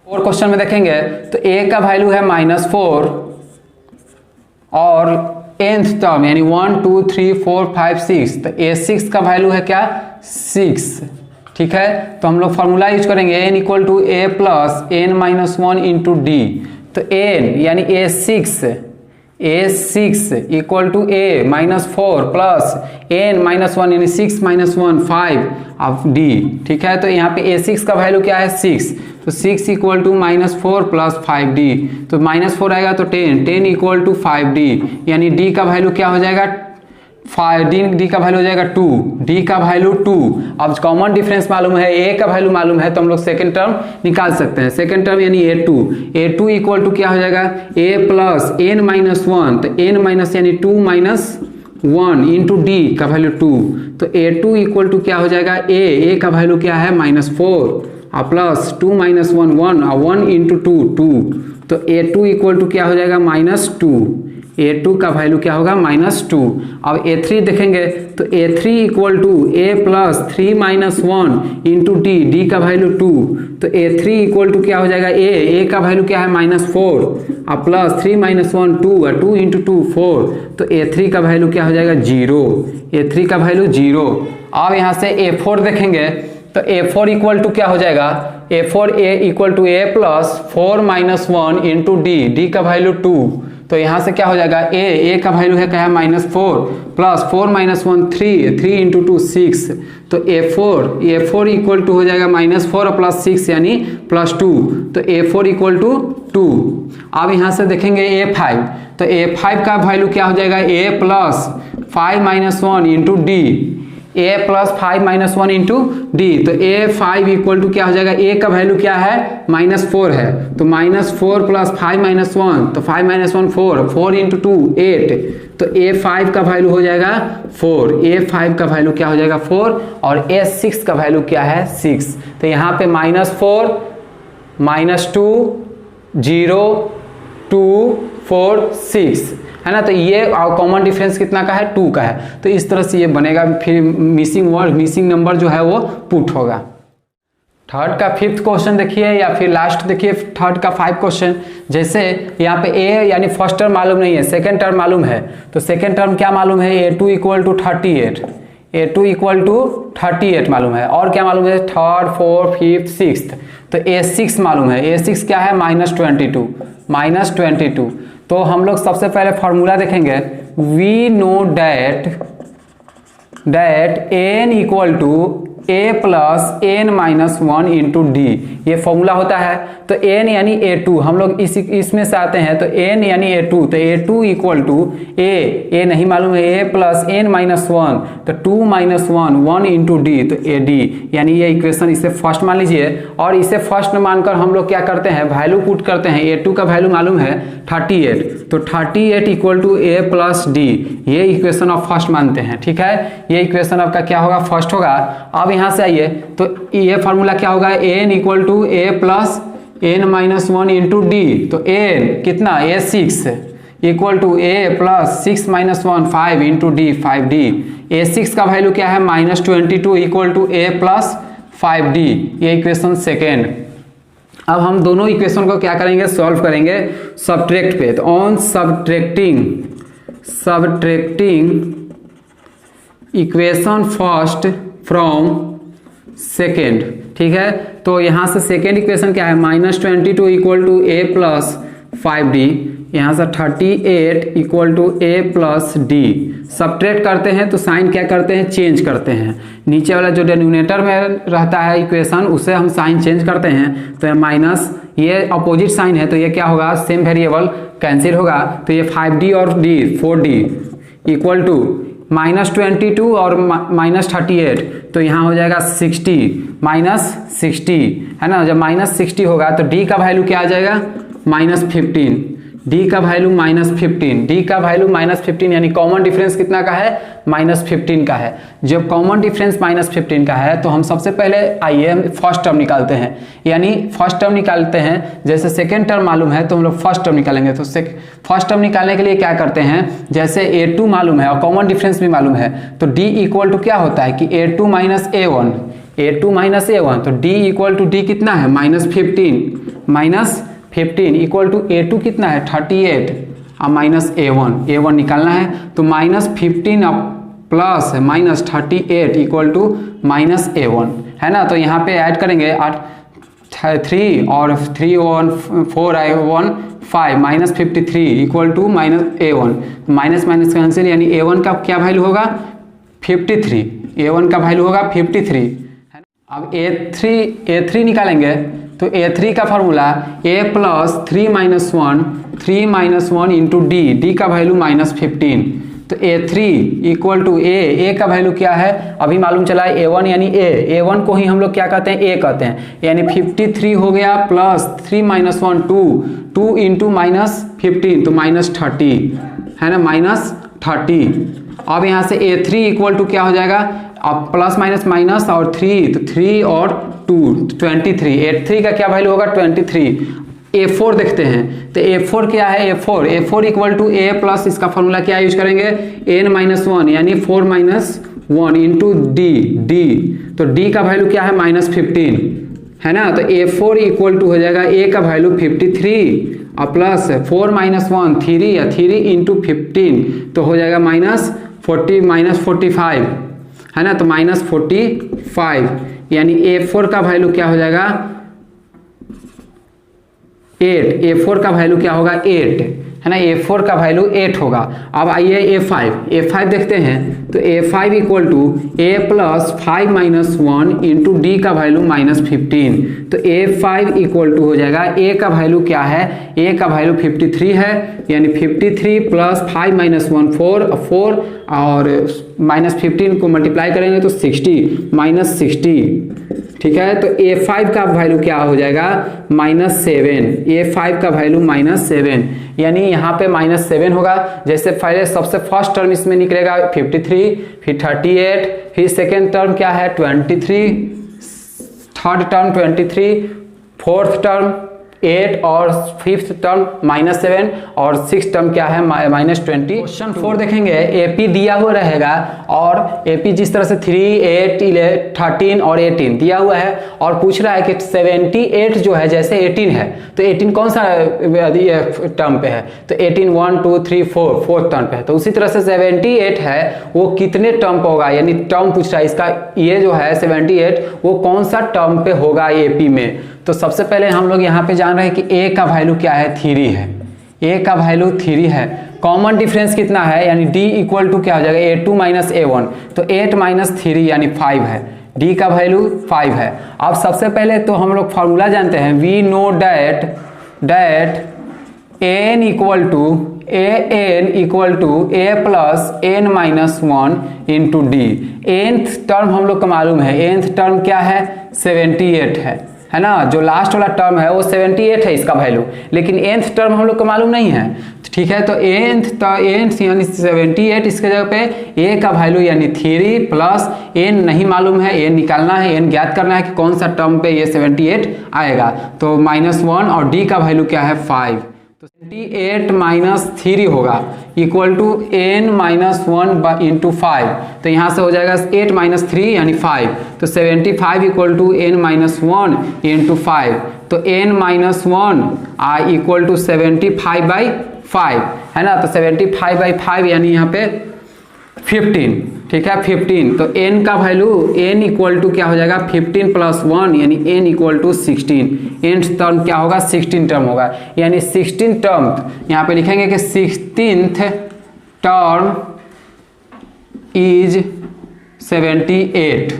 [SPEAKER 1] और क्वेश्चन में देखेंगे तो a का वैल्यू है -4 और nth टर्म यानी 1 2 3 4 5 6, तो a6 का वैल्यू है क्या 6, ठीक है। तो हम लोग फार्मूला यूज करेंगे n equal to a plus n minus 1 into d। तो n यानी a6 equal to a minus 4 plus n minus 1 यानी 6 माइनस 1 5 ऑफ d, ठीक है। तो यहाँ पे a6 का वैल्यू क्या है 6, तो 6 इक्वल टू -4 प्लस 5d, तो -4 आएगा तो 10 इक्वल टू 5d यानी d का वैल्यू क्या हो जाएगा 5, d का वैल्यू हो जाएगा 2, d का वैल्यू 2। अब कॉमन डिफरेंस मालूम है, a का वैल्यू मालूम है, तो हम लोग सेकंड टर्म निकाल सकते हैं। सेकंड टर्म यानी a2 इक्वल टू क्या हो जाएगा a प्लस n माइनस 1, तो n माइनस यानी 2 माइनस 1 इंटू d का वैल्यू 2, तो a2 इक्वल टू क्या हो जाएगा a का वैल्यू क्या है -4 और प्लस 2 माइनस 1 1 और 1 इंटू 2, तो a2 इक्वल टू क्या हो जाएगा -2, a2 का वैल्यू क्या होगा -2। अब a3 देखेंगे तो a3 equal to a plus 3 minus 1 into d का वैल्यू 2, तो a3 इक्वल टू क्या हो जाएगा a का वैल्यू क्या है -4 और प्लस 3 माइनस 1 2 और 2 इंटू 2 4, तो a3 का वैल्यू क्या हो जाएगा 0, a3 का वैल्यू 0। अब यहाँ से a4 देखेंगे तो a4 इक्वल टू क्या हो जाएगा a4 equal to a plus 4 minus 1 into d का वैल्यू 2, तो यहाँ से क्या हो जाएगा a का वैल्यू है क्या है -4 प्लस 4 माइनस 1 3 इंटू 2 6, तो a4 इक्वल टू हो जाएगा -4 प्लस 6 यानी +2, तो a4 इक्वल टू 2। अब यहाँ से देखेंगे a5, तो a5 का वैल्यू क्या हो जाएगा a plus 5 minus 1 into d, a plus 5 minus 1 into D, तो a5 इक्वल टू क्या हो जाएगा a का वैल्यू क्या है -4 है, तो -4 प्लस 5 माइनस 1, तो 5 माइनस 1 4 इंटू 2 8, तो a5 का वैल्यू हो जाएगा 4, a5 का वैल्यू क्या हो जाएगा 4 और a6 का वैल्यू क्या है 6। तो यहाँ पे -4 -2 0 2 4 6 है ना, तो ये कॉमन डिफरेंस कितना का है 2 का है। तो इस तरह से ये बनेगा, फिर मिसिंग नंबर जो है वो पुट होगा। थर्ड का 5th क्वेश्चन देखिए या फिर लास्ट देखिए थर्ड का 5 क्वेश्चन। जैसे यहाँ पे a यानी फर्स्ट टर्म मालूम नहीं है, सेकेंड टर्म मालूम है, तो सेकेंड टर्म क्या मालूम है a2 equal to 38, a2 equal to 38 मालूम है, और क्या मालूम है थर्ड 4th 5th 6th, तो a6 मालूम है, a6 क्या है -22। तो हम लोग सबसे पहले फॉर्मूला देखेंगे, we know that n equal to a plus n minus 1 into D, ये फॉर्मूला होता है। तो n यानी a2, हम लोग इसमें से आते हैं, तो n यानी a2, तो a2 इक्वल टू a नहीं मालूम है a प्लस n माइनस 1, तो 2 माइनस 1 इंटू डी, तो ad, यानी ये इक्वेशन इसे फर्स्ट मान लीजिए, और इसे फर्स्ट मानकर हम लोग क्या करते हैं वैल्यू पुट करते हैं। a2 का वैल्यू मालूम है 38, तो 38 equal to a plus D, ये इक्वेशन आप फर्स्ट मानते हैं, ठीक है। ये इक्वेशन आपका क्या होगा फर्स्ट होगा। अब यहाँ से आइए तो ये फार्मूला क्या होगा n equal to a plus n minus 1 into D, तो n कितना a6 equal to a plus 6 minus 1 5 into D 5d, a6 का वैल्यू क्या है -22 equal to a plus 5d, ये इक्वेशन सेकेंड। अब हम दोनों इक्वेशन को क्या करेंगे, सॉल्व करेंगे सब्ट्रैक्ट पे। तो on subtracting equation first from second, ठीक है। तो यहाँ से सेकेंड इक्वेशन क्या है, -22 equal to a plus 5d, यहाँ से 38 equal to a plus d। Subtract करते हैं तो साइन क्या करते हैं, चेंज करते हैं। नीचे वाला जो डिनोमिनेटर में रहता है इक्वेशन उसे हम साइन चेंज करते हैं। तो ये माइनस, ये अपोजिट साइन है तो ये क्या होगा, सेम वेरिएबल कैंसिल होगा। तो ये 5d और d 4d इक्वल टू -22 और -38, तो यहाँ हो जाएगा 60 -60, है ना। जब -60 होगा तो d का वैल्यू क्या आ जाएगा, -15, d का वैल्यू -15, d का वैल्यू -15, यानी कॉमन डिफरेंस कितना का है, -15 का है। जब कॉमन डिफरेंस -15 का है तो हम सबसे पहले आइए हम फर्स्ट टर्म निकालते हैं, यानी फर्स्ट टर्म निकालते हैं। जैसे सेकेंड टर्म मालूम है तो हम लोग फर्स्ट टर्म निकालेंगे। तो फर्स्ट टर्म निकालने के लिए क्या करते हैं, जैसे a2 मालूम है और कॉमन डिफरेंस भी मालूम है तो d इक्वल टू क्या होता है कि a2 माइनस a1, तो d इक्वल टू d कितना है, -15 इक्वल टू a2 कितना है 38 और -a1 निकालना है। तो -15 प्लस -38 इक्वल टू -a1, है ना। तो यहाँ पे ऐड करेंगे 3 और 3 1 4 1 5 -53 equal to -a1, minus minus cancel, यानी a1 का क्या वैल्यू होगा 53, a1 का वैल्यू होगा 53। अब a3 निकालेंगे तो a3 का formula a plus 3 minus 1 into d का वैल्यू -15। तो a3 इक्वल टू a का वैल्यू क्या है, अभी मालूम चला है a1, यानी a1 को ही हम लोग क्या कहते हैं, a कहते हैं, यानी 53 हो गया प्लस 3 माइनस 1 2 इंटू -15 तो -30, है ना, -30। अब यहाँ से a3 इक्वल टू क्या हो जाएगा, अब प्लस माइनस माइनस और 3, तो 3 और 2 23, a3 का क्या वैल्यू होगा 23। a4 देखते हैं तो a4 क्या है, a4 equal to a plus इसका फॉर्मूला क्या यूज करेंगे, n-1 यानी 4 - 1 इंटू d, तो d का वैल्यू क्या है -15, है ना। तो a4 इक्वल टू हो जाएगा a का वैल्यू 53 और प्लस 4 - 1 3 इंटू 15 तो हो जाएगा -45, है ना। तो -45 यानी a4 का वैल्यू क्या हो जाएगा 8, a4 का वैल्यू क्या होगा 8, है ना, a4 का वैल्यू 8 होगा। अब आइए a5 देखते हैं तो a5 equal to a plus 5 - 1 into d का वैल्यू -15। तो a5 इक्वल टू हो जाएगा, a का वैल्यू क्या है, a का वैल्यू 53 है, यानी 53 प्लस 5 - 1 4 और -15 को मल्टीप्लाई करेंगे तो 60 ठीक है। तो a5 का वैल्यू क्या हो जाएगा -7, a5 का वैल्यू -7, यानी यहाँ पे -7 होगा। जैसे पहले सबसे फर्स्ट टर्म इसमें निकलेगा 53, फिर 38, फिर सेकेंड टर्म क्या है 23, थर्ड टर्म 23, फोर्थ टर्म 8 और फिफ्थ टर्म -7 और सिक्स टर्म क्या है -20। क्वेश्चन 4 देखेंगे, एपी दिया हुआ रहेगा और एपी जिस तरह से 3, 8, 13 और 18 दिया हुआ है और पूछ रहा है कि 78 जो है जैसे 18 है तो 18 कौन सा टर्म पे है, तो 18 1 2 3 4 फोर्थ टर्म पे है। तो उसी तरह से 78 है वो कितने टर्म पे होगा, यानी टर्म पूछ रहा है इसका, ये जो है 78 वो कौन सा टर्म पे होगा एपी में। तो सबसे पहले हम लोग यहाँ पे जान रहे हैं कि a का वैल्यू क्या है 3 है, a का वैल्यू 3 है। कॉमन डिफरेंस कितना है, यानी d इक्वल टू क्या हो जाएगा a2 माइनस a1, तो 8 - 3 यानी 5 है, d का वैल्यू 5 है। अब सबसे पहले तो हम लोग फार्मूला जानते हैं, we know that n equal to a plus n-1 into D. nth term हम लोग को मालूम है, nth टर्म क्या है 78 है ना, जो लास्ट वाला टर्म है वो 78 है इसका वैल्यू, लेकिन nth टर्म हम लोग को मालूम नहीं है, ठीक है। तो nth यानी 78, इसके जगह पे a का वैल्यू यानी 3 प्लस n नहीं मालूम है, n निकालना है, n ज्ञात करना है कि कौन सा टर्म पे ये 78 आएगा। तो -1 और d का वैल्यू क्या है 5, तो 78 माइनस 3 होगा equal to n minus 1 into 5। तो यहाँ से हो जाएगा 8 माइनस 3 यानी 5। तो 75 equal to n minus 1 into 5। तो n माइनस 1 इक्वल टू 75/5 है ना। तो 75/5 यानी यहाँ पे 15, ठीक है 15। तो n का वैल्यू n इक्वल टू क्या हो जाएगा 15 प्लस 1 यानी n equal to 16। nth term क्या होगा 16 टर्म होगा, यानी 16 टर्म यहाँ पे लिखेंगे कि 16th टर्म इज 78।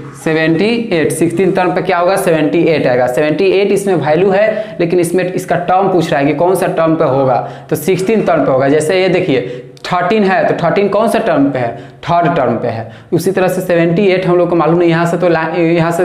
[SPEAKER 1] 16 टर्म पे क्या होगा 78 आएगा। 78 इसमें वैल्यू है, लेकिन इसमें इसका टर्म पूछ रहा है कि कौन सा टर्म पे होगा। तो 16 टर्म पे होगा। जैसे ये देखिए 13 है तो 13 कौन सा टर्म पे है, थर्ड टर्म पे है। उसी तरह से 78 हम लोग को मालूम नहीं, यहाँ से तो यहाँ से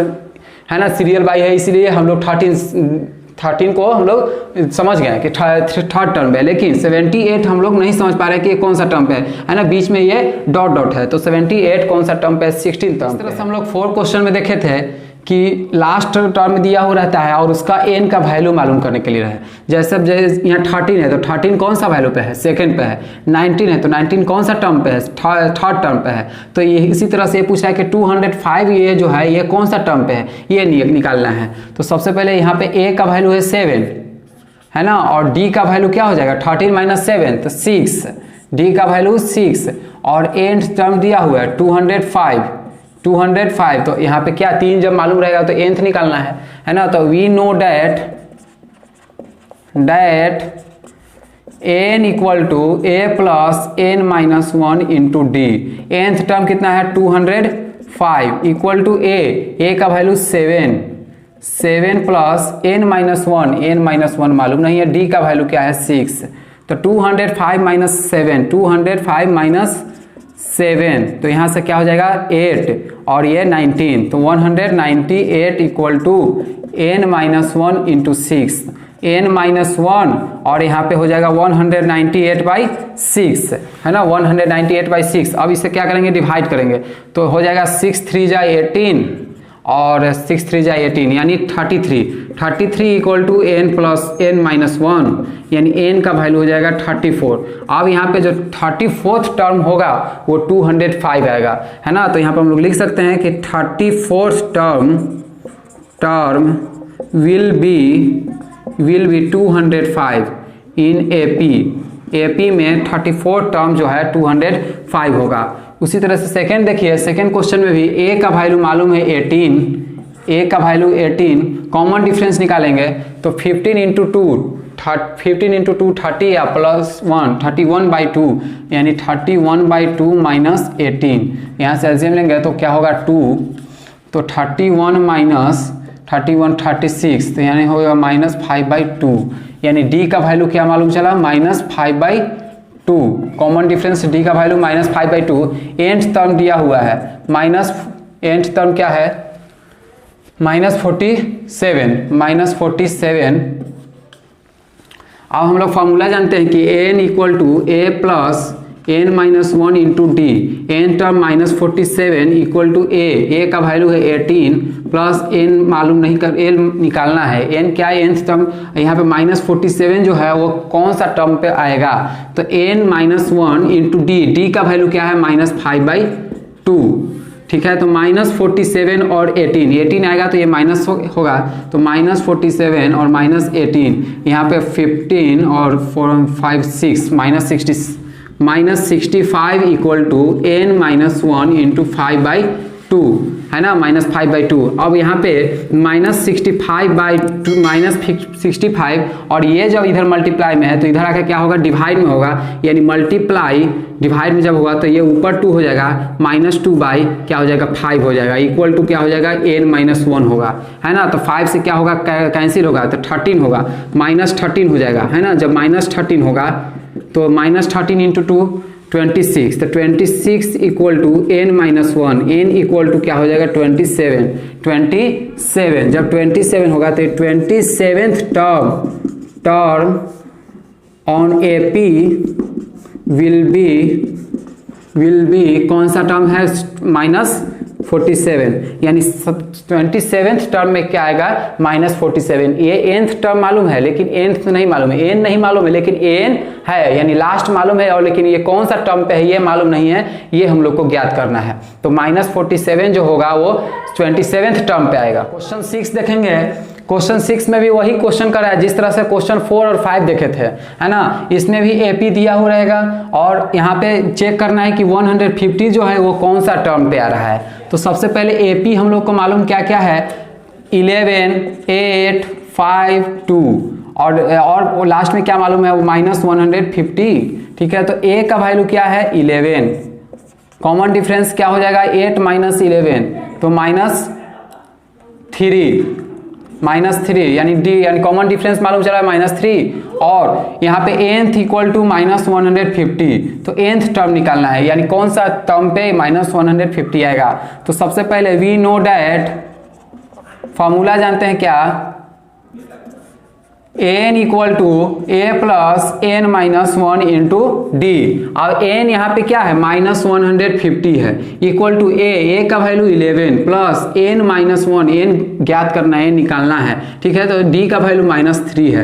[SPEAKER 1] है ना सीरियल बाई है, इसीलिए हम लोग 13 को हम लोग समझ गए कि थर्ड टर्म पे है। लेकिन 78 हम लोग नहीं समझ पा रहे कि कौन सा टर्म पे है ना, बीच में ये डॉट डॉट है। तो 78 कौन सा टर्म पे है 16 टर्म। इस तरह से हम लोग 4 क्वेश्चन में देखे थे कि लास्ट टर्म दिया हुआ रहता है और उसका n का वैल्यू मालूम करने के लिए रहे। जैसे यहाँ 13 है तो 13 कौन सा वैल्यू पे है, सेकंड पे है। 19 है तो 19 कौन सा टर्म पे है, थर्ड टर्म पे है। तो ये इसी तरह से ये पूछ रहा है कि 205 ये जो है ये कौन सा टर्म पे है, ये निकालना है। तो सबसे पहले यहाँ पे a का वैल्यू है 7 है ना, और d का वैल्यू क्या हो जाएगा 13 माइनस 7 तो 6, d का वैल्यू 6 और nth टर्म दिया हुआ है 205। तो यहाँ पे क्या 3 जब मालूम रहेगा तो nth निकालना है ना। तो we know that n equal to a plus n minus 1 into D. nth term कितना है 205 इक्वल टू a का वैल्यू 7 प्लस n माइनस 1 मालूम नहीं है। d का वैल्यू क्या है 6। तो 205 माइनस 7, 205 माइनस 7 तो यहाँ से क्या हो जाएगा 8 और ये 19। तो 198 equal to n minus 1 into 6, n minus 1 और यहाँ पे हो जाएगा 198/6 है ना, 198/6। अब इसे क्या करेंगे डिवाइड करेंगे तो हो जाएगा 6 3 जा 18 और 6 3 जा 18 यानी 33 equal to n plus n minus 1 यानी n का वैल्यू हो जाएगा 34। अब यहाँ पे जो 34th टर्म होगा वो 205 आएगा है ना। तो यहाँ पे हम लोग लिख सकते हैं कि 34th term will B 205 in AP में 34 टर्म जो है 205 होगा। उसी तरह से सेकंड देखिए, सेकंड क्वेश्चन में भी a का वैल्यू मालूम है 18, a का वैल्यू 18, कॉमन डिफरेंस निकालेंगे तो 15 इंटू 2 30 या प्लस 1 31/2 यानी 31/2 माइनस 18। यहाँ से एल्सियम लेंगे तो क्या होगा 2, तो 31 माइनस 31 36 तो यानी होगा माइनस 5/2 यानी d का वैल्यू क्या मालूम चला माइनस 5/2। कॉमन डिफरेंस d का वैल्यू माइनस 5/2। nth टर्म दिया हुआ है nth टर्म क्या है माइनस 47। अब हम लोग फॉर्मूला जानते हैं कि n equal to a plus n minus 1 into D. N term minus 47 equal to a का वैल्यू है 18 प्लस n मालूम नहीं कर l निकालना है। n क्या है nth टर्म, यहाँ पे माइनस 47 जो है वो कौन सा टर्म पे आएगा तो n माइनस 1 इंटू डी का वैल्यू क्या है माइनस 5/2। ठीक है, तो माइनस 47 और 18 आएगा तो ये माइनस होगा तो माइनस 47 और माइनस 18 यहाँ पे 15 और 4 5 6 minus 65 equal to n minus 1 into 5/2 है ना, माइनस 5/2। अब यहाँ पे माइनस 65/2 माइनस 65 और ये जब इधर मल्टीप्लाई में है तो इधर आकर क्या होगा डिवाइड में होगा, यानी मल्टीप्लाई डिवाइड में जब होगा तो ये ऊपर 2 हो जाएगा माइनस 2 बाई क्या हो जाएगा 5 हो जाएगा इक्वल टू क्या हो जाएगा n माइनस 1 होगा है ना। तो 5 से क्या होगा कैंसिल होगा तो 13 होगा माइनस 13 हो जाएगा है ना। जब माइनस 13 होगा तो माइनस 13 इंटू 2 26 तो 26 equal to n minus 1 n equal to क्या हो जाएगा 27। जब 27 होगा तो 27th term on AP will be कौन सा टर्म है माइनस 47, यानी 27th टर्म में क्या आएगा -47। ये nth टर्म मालूम है लेकिन nth नहीं मालूम है, n नहीं मालूम है लेकिन n है, यानी लास्ट मालूम है और लेकिन ये कौन सा टर्म पे है ये मालूम नहीं है, ये हम लोग को ज्ञात करना है। तो -47 जो होगा वो 27th टर्म पे आएगा। क्वेश्चन 6 देखेंगे। क्वेश्चन 6 में भी वही क्वेश्चन करा है जिस तरह से क्वेश्चन 4 और 5 देखे थे, है ना। इसमें भी एपी दिया हुआ रहेगा और यहाँ पे चेक करना है कि 150 जो है वो कौन सा टर्म पे आ रहा है। तो सबसे पहले एपी हम लोग को मालूम क्या क्या है, 11, 8, 5, 2 और लास्ट में क्या मालूम है वो -150, ठीक है। तो ए का वैल्यू क्या है 11, कॉमन डिफरेंस क्या हो जाएगा 8 - 11 तो -3 यानी डी, यानी कॉमन डिफरेंस मालूम चला है -3 और यहाँ पे nth इक्वल टू -150, तो nth टर्म निकालना है, यानी कौन सा टर्म पे -150 आएगा। तो सबसे पहले वी नो डैट, फॉर्मूला जानते हैं क्या, n equal to a plus n -1 into D. अब n यहाँ पे क्या है -150 है, इक्वल टू a का वैल्यू 11 प्लस n -1, n ज्ञात करना है, निकालना है, ठीक है। तो d का वैल्यू -3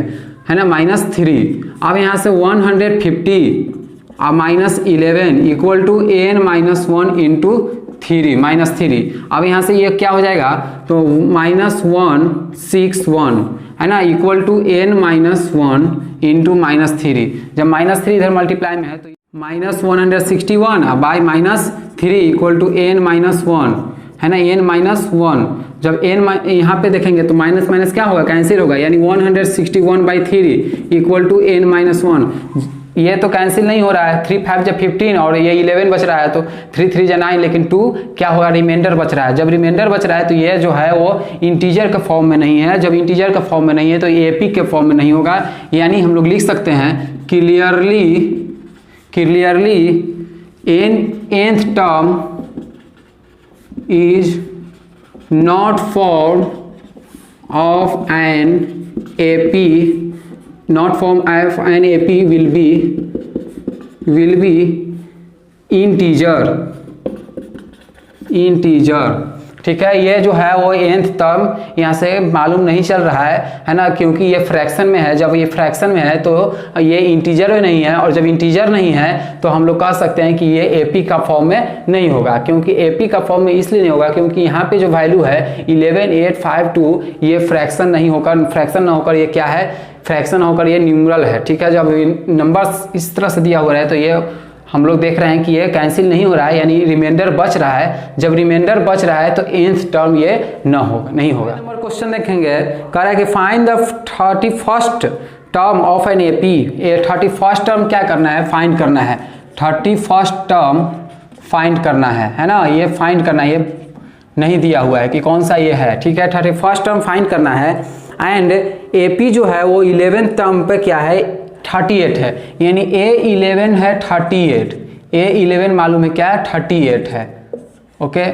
[SPEAKER 1] है ना, -3। अब यहाँ से 150 और -11 इक्वल टू n -1 इंटू 3 अब यहाँ से ये क्या हो जाएगा तो -161 है ना, इक्वल टू n -1 इंटू -3। जब -3 इधर मल्टीप्लाई में है तो -161 बाई -3 इक्वल टू n -1 है ना, n -1। जब n यहाँ पे देखेंगे तो माइनस माइनस क्या होगा कैंसिल होगा, यानी 161/3 इक्वल टू n -1। ये तो कैंसिल नहीं हो रहा है, 3 5 जब 15 और ये 11 बच रहा है तो 3 3 जा 9, लेकिन 2 क्या होगा रिमाइंडर बच रहा है। जब रिमाइंडर बच रहा है तो ये जो है वो इंटीजर के फॉर्म में नहीं है, जब इंटीजर के फॉर्म में नहीं है तो एपी के फॉर्म में नहीं होगा, यानी हम लोग लिख सकते हैं clearly nth term is not form of an AP, not form of an AP will be integer, ठीक है। ये जो है वो nth टर्म यहाँ से मालूम नहीं चल रहा है ना, क्योंकि ये फ्रैक्शन में है। जब ये फ्रैक्शन में है तो ये इंटीजर में नहीं है, और जब इंटीजर नहीं है तो हम लोग कह सकते हैं कि ये एपी का फॉर्म में नहीं होगा। क्योंकि एपी का फॉर्म में इसलिए नहीं होगा क्योंकि यहाँ पे जो वैल्यू है 11 8 5 2 ये फ्रैक्शन नहीं होकर, फ्रैक्शन ना होकर ये क्या है, फ्रैक्शन होकर ये न्यूमरल है, ठीक है। जब नंबर्स इस तरह से दिया हुआ है तो ये हम लोग देख रहे हैं कि ये कैंसिल नहीं हो रहा है, यानी रिमाइंडर बच रहा है। जब रिमाइंडर बच रहा है तो nth टर्म ये नहीं होगा। नंबर क्वेश्चन देखेंगे, कह रहा है कि find the 31st term of an AP. ये 31st टर्म क्या करना है, फाइंड करना है। 31st टर्म फाइंड करना है ना, ये फाइंड करना है, ये नहीं दिया हुआ है कि कौन सा ये है, ठीक है। 31st टर्म फाइंड करना है एंड एपी जो है वो 11th टर्म पे क्या है 38 है, यानी A11 है 38, A11 मालूम है क्या है 38 है, ओके।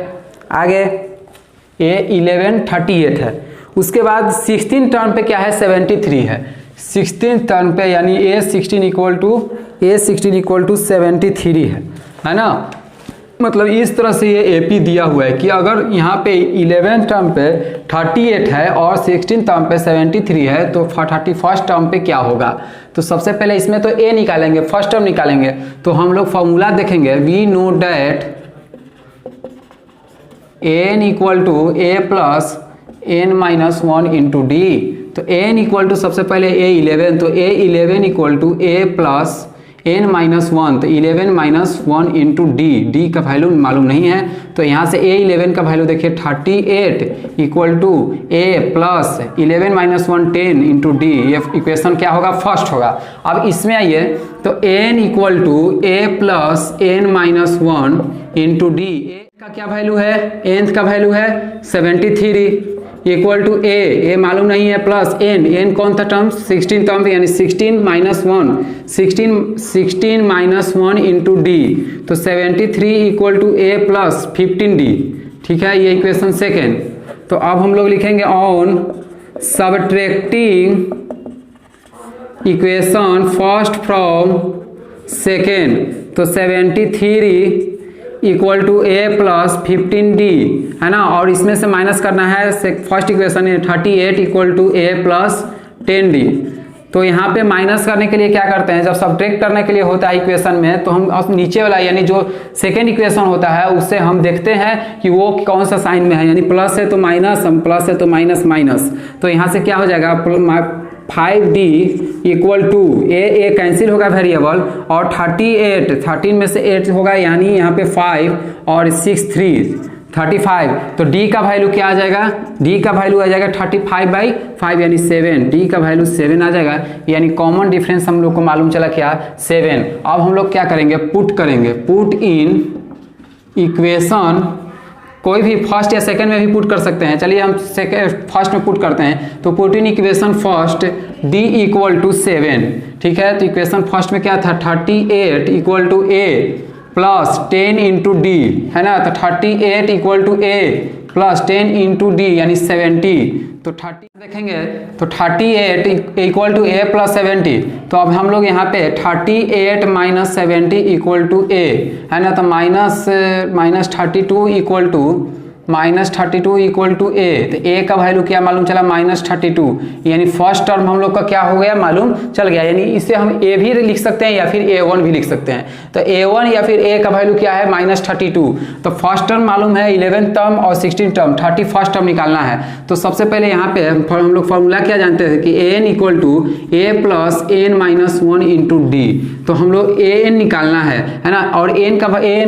[SPEAKER 1] आगे A11 38 है, उसके बाद 16 टर्म पे क्या है 73 है, 16 टर्म पे यानी A16 इक्वल टू 73 है ना। मतलब इस तरह से ये एपी दिया हुआ है कि अगर यहाँ पे 11 टर्म पे 38 है और 16 टर्म पे 73 है तो 31st टर्म पे क्या होगा। तो सबसे पहले इसमें तो ए निकालेंगे, फर्स्ट टर्म निकालेंगे, तो हम लोग फॉर्मूला देखेंगे, we know that n equal to a plus n -1 into D. तो n इक्वल टू सबसे पहले A11, तो A11 equal to a plus n -1, तो 11 -1 इंटू डी का वैल्यू मालूम नहीं है, तो यहाँ से A11 का वैल्यू देखिए 38 equal to a plus 11 -1 10 into D. ये इक्वेशन क्या होगा फर्स्ट होगा। अब इसमें आइए तो n equal to a plus n -1 into D. का क्या वैल्यू है, nth का वैल्यू है 73 इक्वल टू a मालूम नहीं है प्लस n कौन था टर्म 16 टर्म, यानी 16 -1 इंटू डी, तो 73 equal to a plus 15d, ठीक है। ये इक्वेशन सेकेंड। तो अब हम लोग लिखेंगे on subtracting equation first from second, तो 73 equal to A plus 15d, है ना, और इसमें से माइनस करना है फर्स्ट इक्वेशन है 38 equal to A plus 10d। तो यहाँ पे माइनस करने के लिए क्या करते हैं, जब सब्ट्रैक्ट करने के लिए होता है इक्वेशन में, तो हम नीचे वाला यानी जो सेकेंड इक्वेशन होता है उससे हम देखते हैं कि वो कौन सा साइन में है, यानी प्लस है तो माइनस, प्लस है तो माइनस माइनस। तो यहाँ से क्या हो जाएगा 5d equal to A cancel होगा वेरिएबल, और 38 13 में से 8 होगा यानी यहाँ पे 5 और 6 3 35। तो d का वैल्यू क्या आ जाएगा, d का वैल्यू आ जाएगा 35/5 यानी 7, d का वैल्यू 7 आ जाएगा, यानी कॉमन डिफरेंस हम लोग को मालूम चला क्या 7। अब हम लोग क्या करेंगे, पुट करेंगे, पुट इन इक्वेशन, कोई भी फर्स्ट या सेकंड में भी पुट कर सकते हैं। चलिए हम फर्स्ट में पुट करते हैं, तो put in equation first d equal to 7, ठीक है। तो इक्वेशन फर्स्ट में क्या था 38 equal to a plus 10 into D, है ना, तो 38 equal to A plus 10 into D यानी 70। तो 30 देखेंगे तो 38 इक्वल टू ए प्लस 70। तो अब हम लोग यहाँ पे 38 माइनस 70 इक्वल टू ए, है ना, तो माइनस 32 इक्वल टू ए। तो ए का वैल्यू क्या मालूम चला -32, यानी फर्स्ट टर्म हम लोग का क्या हो गया मालूम चल गया, यानी इसे हम ए भी लिख सकते हैं या फिर a1 भी लिख सकते हैं। तो a1 या फिर a का वैल्यू क्या है -32। तो फर्स्ट टर्म मालूम है 11th टर्म और 16th टर्म, 31st टर्म निकालना है। तो सबसे पहले यहाँ पे हम लोग फॉर्मूला क्या जानते हैं कि an equal to a plus n minus 1 into D. तो हम लोग an निकालना है ना, और an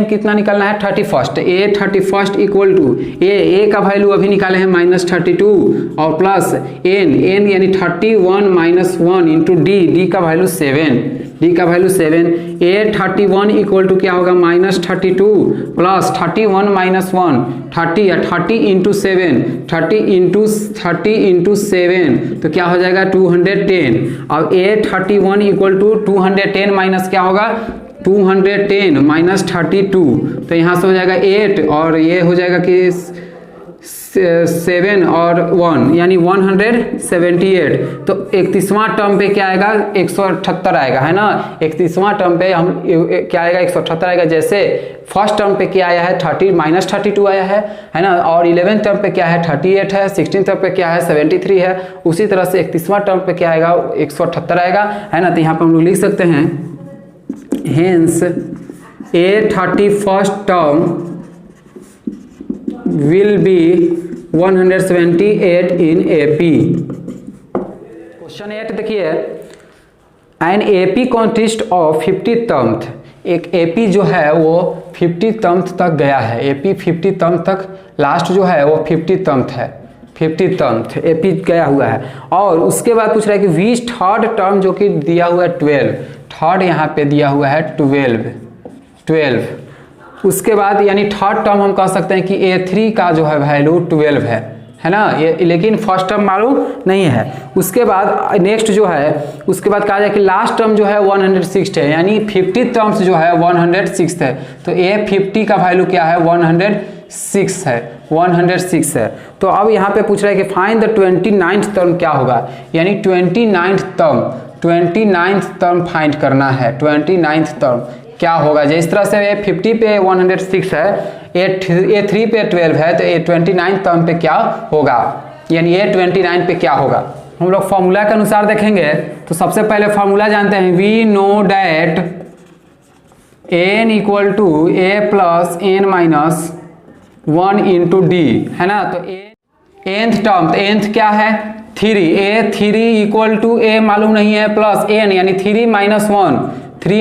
[SPEAKER 1] कितना निकालना है 31st, a 31st equal to ए का वैल्यू अभी निकाले हैं -32 और प्लस n यानी 31 माइनस 1 इंटू डी का वैल्यू 7, ए 31 इक्वल टू क्या होगा -32 प्लस 31 माइनस 1 30 या 30 इंटू 7, 30 इंटू 7 तो क्या हो जाएगा 210। अब ए 31 इक्वल टू 210 माइनस क्या होगा 210 माइनस 32, तो यहाँ से हो जाएगा 8 और ये हो जाएगा कि 7 और 1 यानी 178। तो 31वां टर्म पे क्या आएगा 178 आएगा, है ना। 31वां टर्म पे हम क्या आएगा 178 आएगा। जैसे फर्स्ट टर्म पे क्या आया है -32 आया है ना, और 11th टर्म पे क्या है 38 है, 16th टर्म पे क्या है 73 है, उसी तरह से 31वां टर्म पे क्या आएगा 178 आएगा, है ना। तो यहाँ पर हम लोग लिख सकते हैं hence a 31st term will be 178 in AP। Question 8 देखिए, एन AP consists of 50 टर्म्थ। एक AP जो है वो 50 टर्म्थ तक गया है, AP 50 टर्म्थ तक, लास्ट जो है वो 50 टर्म्थ है, 50 टर्म्थ AP गया हुआ है। और उसके बाद पूछ रहा है कि विच थर्ड टर्म जो कि दिया हुआ है 12, थर्ड यहाँ पे दिया हुआ है 12। उसके बाद यानी थर्ड टर्म हम कह सकते हैं कि A3 का जो है वैल्यू 12 है ना, ये लेकिन फर्स्ट टर्म मालूम नहीं है। उसके बाद नेक्स्ट जो है उसके बाद कहा जाए कि लास्ट टर्म जो है 106 है, यानी 50 टर्म्स जो है 106 है। तो A50 का वैल्यू क्या है 106 है। तो अब यहाँ पे पूछ रहा है कि फाइंड द 29th टर्म क्या होगा, यानी 29th टर्म फाइंड करना है। 29th टर्म क्या होगा, जिस तरह से A50 पे 106 है, A3 पे 12 है, तो A29 टर्म पे क्या होगा, यानी A29 पे क्या होगा। हम लोग फॉर्मूला के अनुसार देखेंगे। तो सबसे पहले फॉर्मूला जानते हैं, we know that n equal to a plus n minus 1 into D, है ना। तो nth टर्म, तो nth क्या है 3, A3 इक्वल टू a मालूम नहीं है प्लस n यानी 3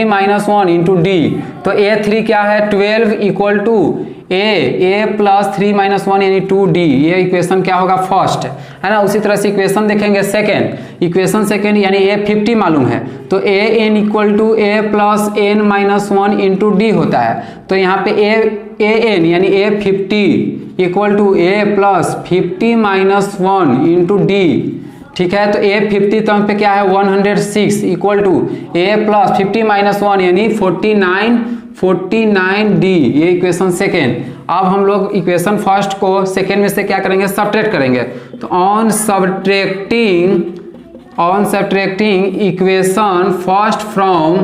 [SPEAKER 1] माइनस 1 इंटू डी। तो A3 क्या है 12 equal to a plus 3 minus 1 यानी 2d। ये इक्वेशन क्या होगा फर्स्ट, है ना। उसी तरह से इक्वेशन देखेंगे सेकेंड, यानी A50 मालूम है, तो an equal to a plus n minus 1 into D होता है। तो यहाँ पे an यानी A50 equal to a plus 50 minus 1 into D, ठीक है। तो A50 टर्म पे क्या है 106 equal to a plus 50 minus 1 यानी 49d, ये इक्वेशन सेकेंड। अब हम लोग इक्वेशन फर्स्ट को सेकेंड में से क्या करेंगे सब्ट्रैक्ट करेंगे। तो on subtracting equation first from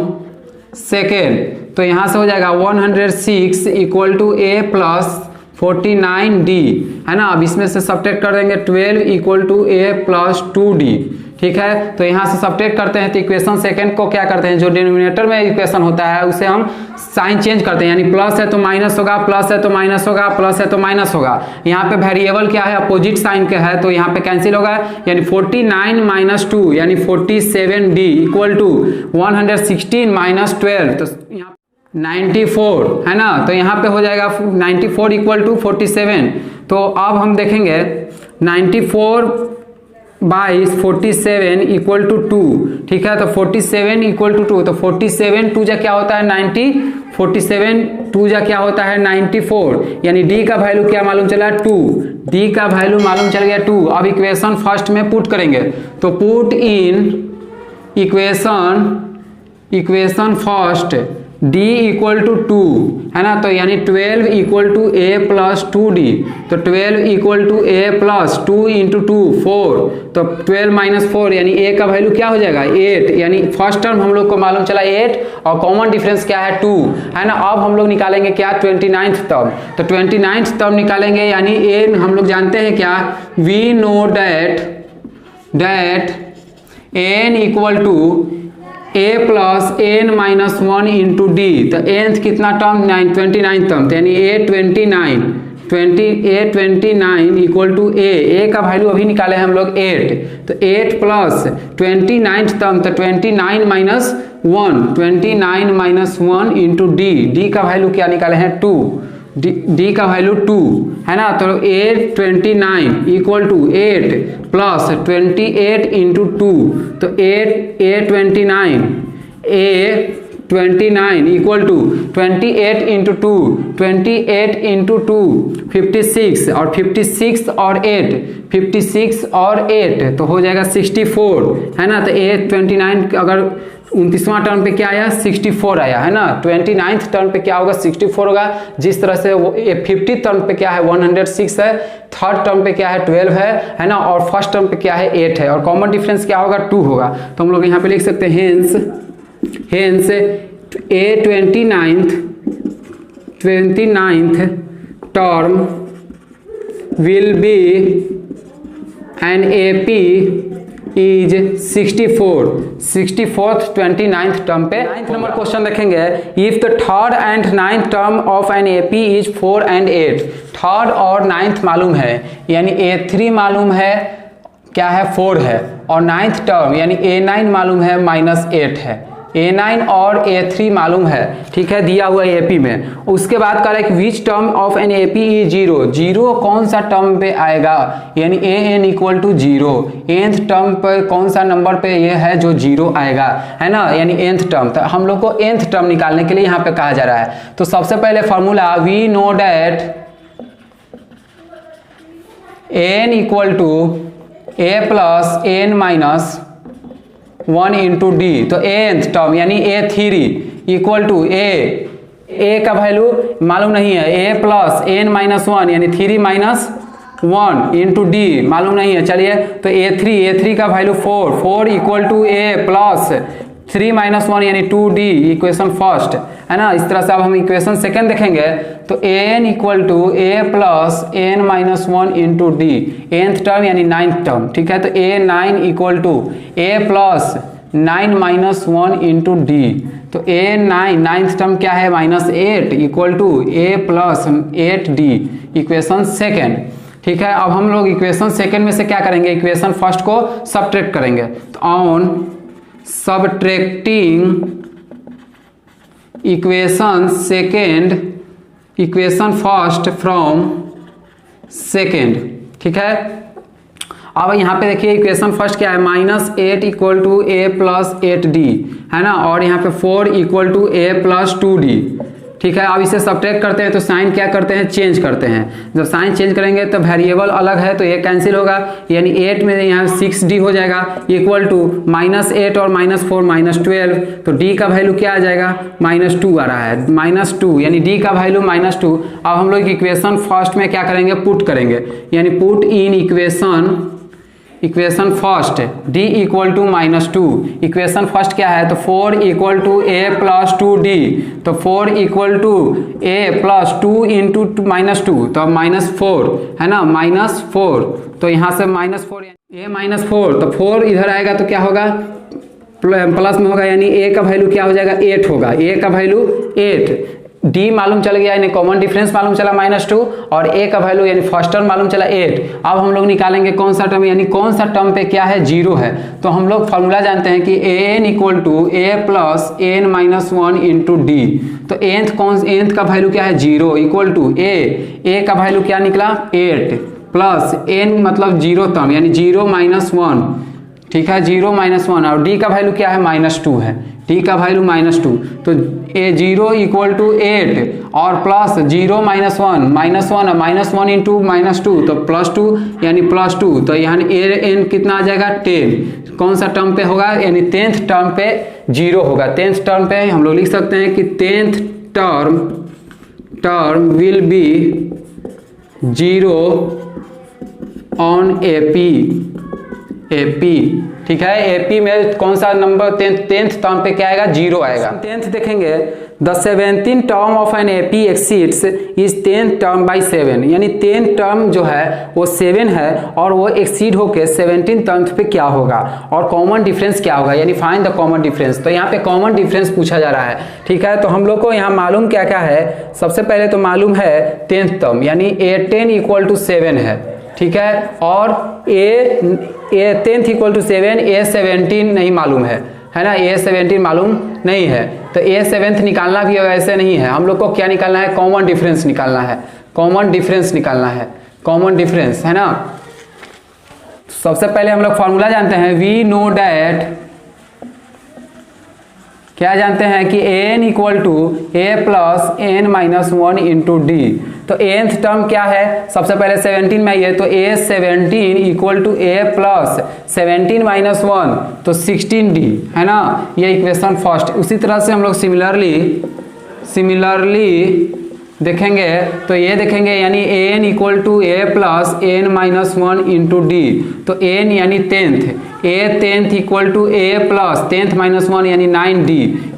[SPEAKER 1] second, तो यहाँ से हो जाएगा 106 equal to A plus 49d, है ना। अब इसमें से सब्ट्रैक्ट कर देंगे 12 equal to A plus 2d, ठीक है। तो यहाँ से सब्ट्रैक्ट करते हैं तो इक्वेशन सेकंड को क्या करते हैं, जो डिनोमिनेटर में इक्वेशन होता है उसे हम साइन चेंज करते हैं, यानी प्लस है तो माइनस होगा, प्लस है तो माइनस होगा, प्लस है तो माइनस होगा। यहाँ पे वेरिएबल क्या है, अपोजिट साइन का है, तो यहाँ पे कैंसिल होगा, यानी 49 माइनस 2 यानी 47d इक्वल टू 116 माइनस 12, तो यहाँ 94, है ना। तो यहाँ पे हो जाएगा 94 इक्वल टू 47। तो अब हम देखेंगे 94 बाई 47 इक्वल टू 2, ठीक है। तो 47 इक्वल टू 2, तो 47 टू जा क्या होता है 90, 47 टू जा क्या होता है 94, यानी डी का वैल्यू क्या मालूम चला 2, डी का वैल्यू मालूम चल गया 2। अब इक्वेशन फर्स्ट में पुट करेंगे, तो put in equation first d equal to 2, है ना। तो यानी 12 equal to A plus 2d, तो 12 equal to A plus 2 into 2 4, तो 12 माइनस 4 यानी a का वैल्यू क्या हो जाएगा 8, यानी फर्स्ट टर्म हम लोग को मालूम चला 8 और कॉमन डिफरेंस क्या है 2, है ना। अब हम लोग निकालेंगे क्या 29th टर्म, तो 29th टर्म निकालेंगे, यानी a हम लोग जानते हैं क्या, we know that n equal to a plus N minus 1 into D, तो nth कितना टर्म 29 टर्म, तो यानी a29 इक्वल टू a का वैल्यू अभी निकाले हम लोग 8, तो 8 प्लस 29 टर्म, तो 29 माइनस 1 इंटू डी का वैल्यू क्या निकाले हैं 2, डी का वैल्यू 2, है ना। तो a29 equal to 8 plus 28 into 2, तो a29 equal to 28 into 2, 28 into 2 56, और 56 और 8 तो हो जाएगा 64, है ना। तो a29 अगर 29वां टर्म पे क्या आया 64 आया, है ना। 29th टर्म पे क्या होगा 64 होगा, जिस तरह से वो 50th टर्म पे क्या है 106 है, थर्ड टर्म पे क्या है 12 है ना, और फर्स्ट टर्म पे क्या है 8 है, और कॉमन डिफरेंस क्या होगा 2 होगा। तो हम लोग यहाँ पे लिख सकते हैं hence a29th term will be an AP is 64th 29th term पे। 9th नंबर क्वेश्चन देखेंगे, if the third and 9th term of N AP is 4 and 8, third और 9th मालूम है, यानी A3 मालूम है क्या है 4 है, और 9th टर्म यानी A9 मालूम है -8 है, A9 और A3 मालूम है, ठीक है, दिया हुआ AP में। उसके बाद कह रहा है कि which term of N AP is 0, 0 कौन सा टर्म पे आएगा, यानी an equal to 0, nth term पे कौन सा नंबर पे ये है जो 0 आएगा, है ना, यानी nth टर्म। तो हम लोग को nth टर्म निकालने के लिए यहाँ पे कहा जा रहा है। तो सबसे पहले formula we know that n equal to a plus n minus 1 into D, तो nth टर्म यानी A3 इक्वल टू a का वैल्यू मालूम नहीं है, a प्लस n माइनस 1 यानी 3 माइनस 1 इंटू डी मालूम नहीं है। चलिए तो A3 का value 4 equal to a plus 3 minus 1 यानी 2d, इक्वेशन फर्स्ट, है ना। इस तरह से अब हम इक्वेशन सेकंड देखेंगे, तो an equal to a plus n minus 1 into D, nth term यानी 9th टर्म, ठीक है। तो a9 equal to a plus 9 minus 1 into D, तो a9 9th टर्म क्या है -8 equal to a plus 8d, equation second, ठीक है। अब हम लोग इक्वेशन सेकेंड में से क्या करेंगे, इक्वेशन फर्स्ट को सब्ट्रैक्ट करेंगे, तो on subtracting equation first from second, ठीक है। अब यहाँ पे देखिए इक्वेशन फर्स्ट क्या है, -8 equal to a plus 8d, है ना, और यहाँ पे 4 equal to a plus 2d, ठीक है। अब इसे सब्ट्रैक्ट करते हैं तो साइन क्या करते हैं चेंज करते हैं, जब साइन चेंज करेंगे तो वेरिएबल अलग है तो ये कैंसिल होगा, यानी 8 में यहाँ 6d हो जाएगा इक्वल टू -8 और -4 -12, तो d का वैल्यू क्या आ जाएगा -2 आ रहा है, -2 यानी d का वैल्यू -2। अब हम लोग इक्वेशन फर्स्ट में क्या करेंगे पुट करेंगे, यानी put in equation first d equal to -2, equation first क्या है तो 4 equal to a plus 2d, तो 4 equal to a plus 2 into -2 तो -4 है ना, -4, तो यहाँ से -4 a -4 तो 4 इधर आएगा तो क्या होगा प्लस में होगा, यानी a का वैल्यू क्या हो जाएगा 8 होगा, a का वैल्यू 8, d मालूम चल गया यानी कॉमन डिफरेंस मालूम चला -2 और a का वैल्यू यानी फर्स्ट टर्म मालूम चला 8। अब हम लोग निकालेंगे कौन सा टर्म, यानी कौन सा टर्म पे क्या है 0 है, तो हम लोग फॉर्मूला जानते हैं कि an equal to a plus n minus 1 into D, तो nth का वैल्यू क्या है 0 इक्वल टू a का वैल्यू क्या निकला 8 प्लस n मतलब 0 टर्म यानी 0 - 1, ठीक है 0 - 1 और d का वैल्यू क्या है -2 है, d का वैल्यू -2, तो a0 इक्वल टू 8 और प्लस 0 - 1 -1 इंटू -2 तो +2 यानी +2, तो यहाँ n कितना आ जाएगा 10, कौन सा टर्म पे होगा यानी 10th टर्म पे 0 होगा, 10th टर्म पे हम लोग लिख सकते हैं कि 10th term will B 0 on AP, ठीक है AP में कौन सा नंबर 10th टर्म पे क्या आएगा 0 आएगा। 10th देखेंगे the 17th term of N AP exceeds is 10th term by 7, यानी 10th टर्म जो है वो 7 है और वो एक्सीड होके 17th टर्म पे क्या होगा और कॉमन डिफरेंस क्या होगा, यानी फाइंड द कॉमन डिफरेंस, तो यहाँ पे कॉमन डिफरेंस पूछा जा रहा है, ठीक है। तो हम लोग को यहाँ मालूम क्या क्या है, सबसे पहले तो मालूम है 10th टर्म यानी a10 इक्वल टू 7 है, ठीक है, और a 10th equal to 7, a17 नहीं मालूम है ना, a17 मालूम नहीं है, तो a7th निकालना भी ऐसे नहीं है, हम लोग को क्या निकालना है कॉमन डिफरेंस निकालना है, कॉमन डिफरेंस निकालना है, कॉमन डिफरेंस है ना। सबसे पहले हम लोग फॉर्मूला जानते हैं, वी नो डैट, क्या जानते हैं कि an equal to a plus n minus 1 into D, तो nth टर्म क्या है सबसे पहले 17 में ये, तो a17 equal to a plus 17 minus 1 तो 16d है ना, ये इक्वेशन फर्स्ट। उसी तरह से हम लोग सिमिलरली देखेंगे तो ये देखेंगे यानी an equal to a plus n minus 1 into D, तो n यानी 10th, a10th equal to a plus 10th minus 1 यानी 9d,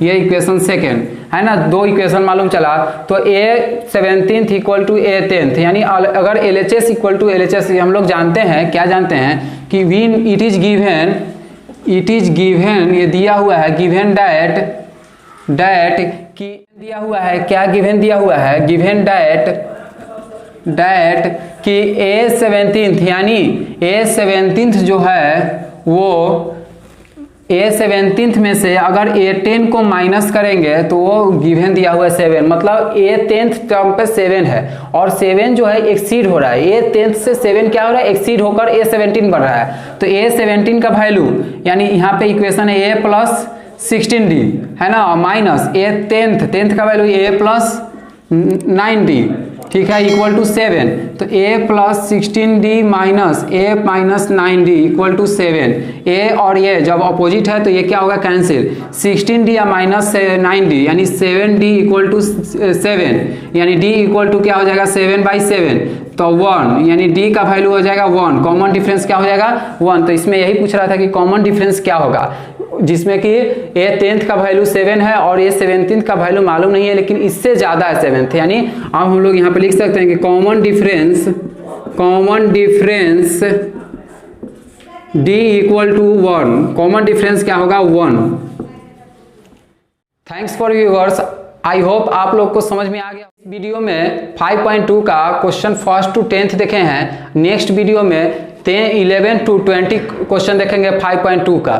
[SPEAKER 1] ये इक्वेशन सेकेंड है ना, दो इक्वेशन मालूम चला, तो a17th इक्वल टू a10th यानी अगर LHS इक्वल टू LHS हम लोग जानते हैं, क्या जानते हैं कि वीन इट इज गिवन ये दिया हुआ है, गिवन डैट कि दिया हुआ है, क्या गिवन दिया हुआ है, गिवन डैट कि a17th यानी a17th जो है वो a17th में से अगर a10 को माइनस करेंगे तो वो गिवन दिया हुआ है 7, मतलब a10th टर्म पे 7 है और 7 जो है एक्सीड हो रहा है, a10th से 7 क्या हो रहा है एक्सीड होकर a17 बढ़ रहा है, तो a17 का वैल्यू यानी यहाँ पे इक्वेशन है a प्लस 16d है ना, माइनस a10th का वैल्यू a प्लस 9d, ठीक है, इक्वल टू 7, तो a plus 16d minus a minus 9d equal to 7, a और ये जब अपोजिट है तो ये क्या होगा कैंसिल, 16d या माइनस 9d यानी 7d इक्वल टू 7 यानी d इक्वल टू क्या हो जाएगा 7/7, तो 1 यानी d का वैल्यू हो जाएगा 1, कॉमन डिफरेंस क्या हो जाएगा 1, तो इसमें यही पूछ रहा था कि कॉमन डिफरेंस क्या होगा, जिसमें कि a10th का वैल्यू 7 है और a17th का वैल्यू मालूम नहीं है लेकिन इससे ज़्यादा है 7th, यानी अब हम लोग यहाँ पे लिख सकते हैं कि common difference d equal to 1, common difference क्या होगा 1। Thanks for viewers, I hope आप लोग को समझ में आ गया। वीडियो में 5.2 का क्वेश्चन फर्स्ट टू 10th देखे हैं, नेक्स्ट वीडियो में 11 to 20 क्वेश्चन देखेंगे 5.2 का।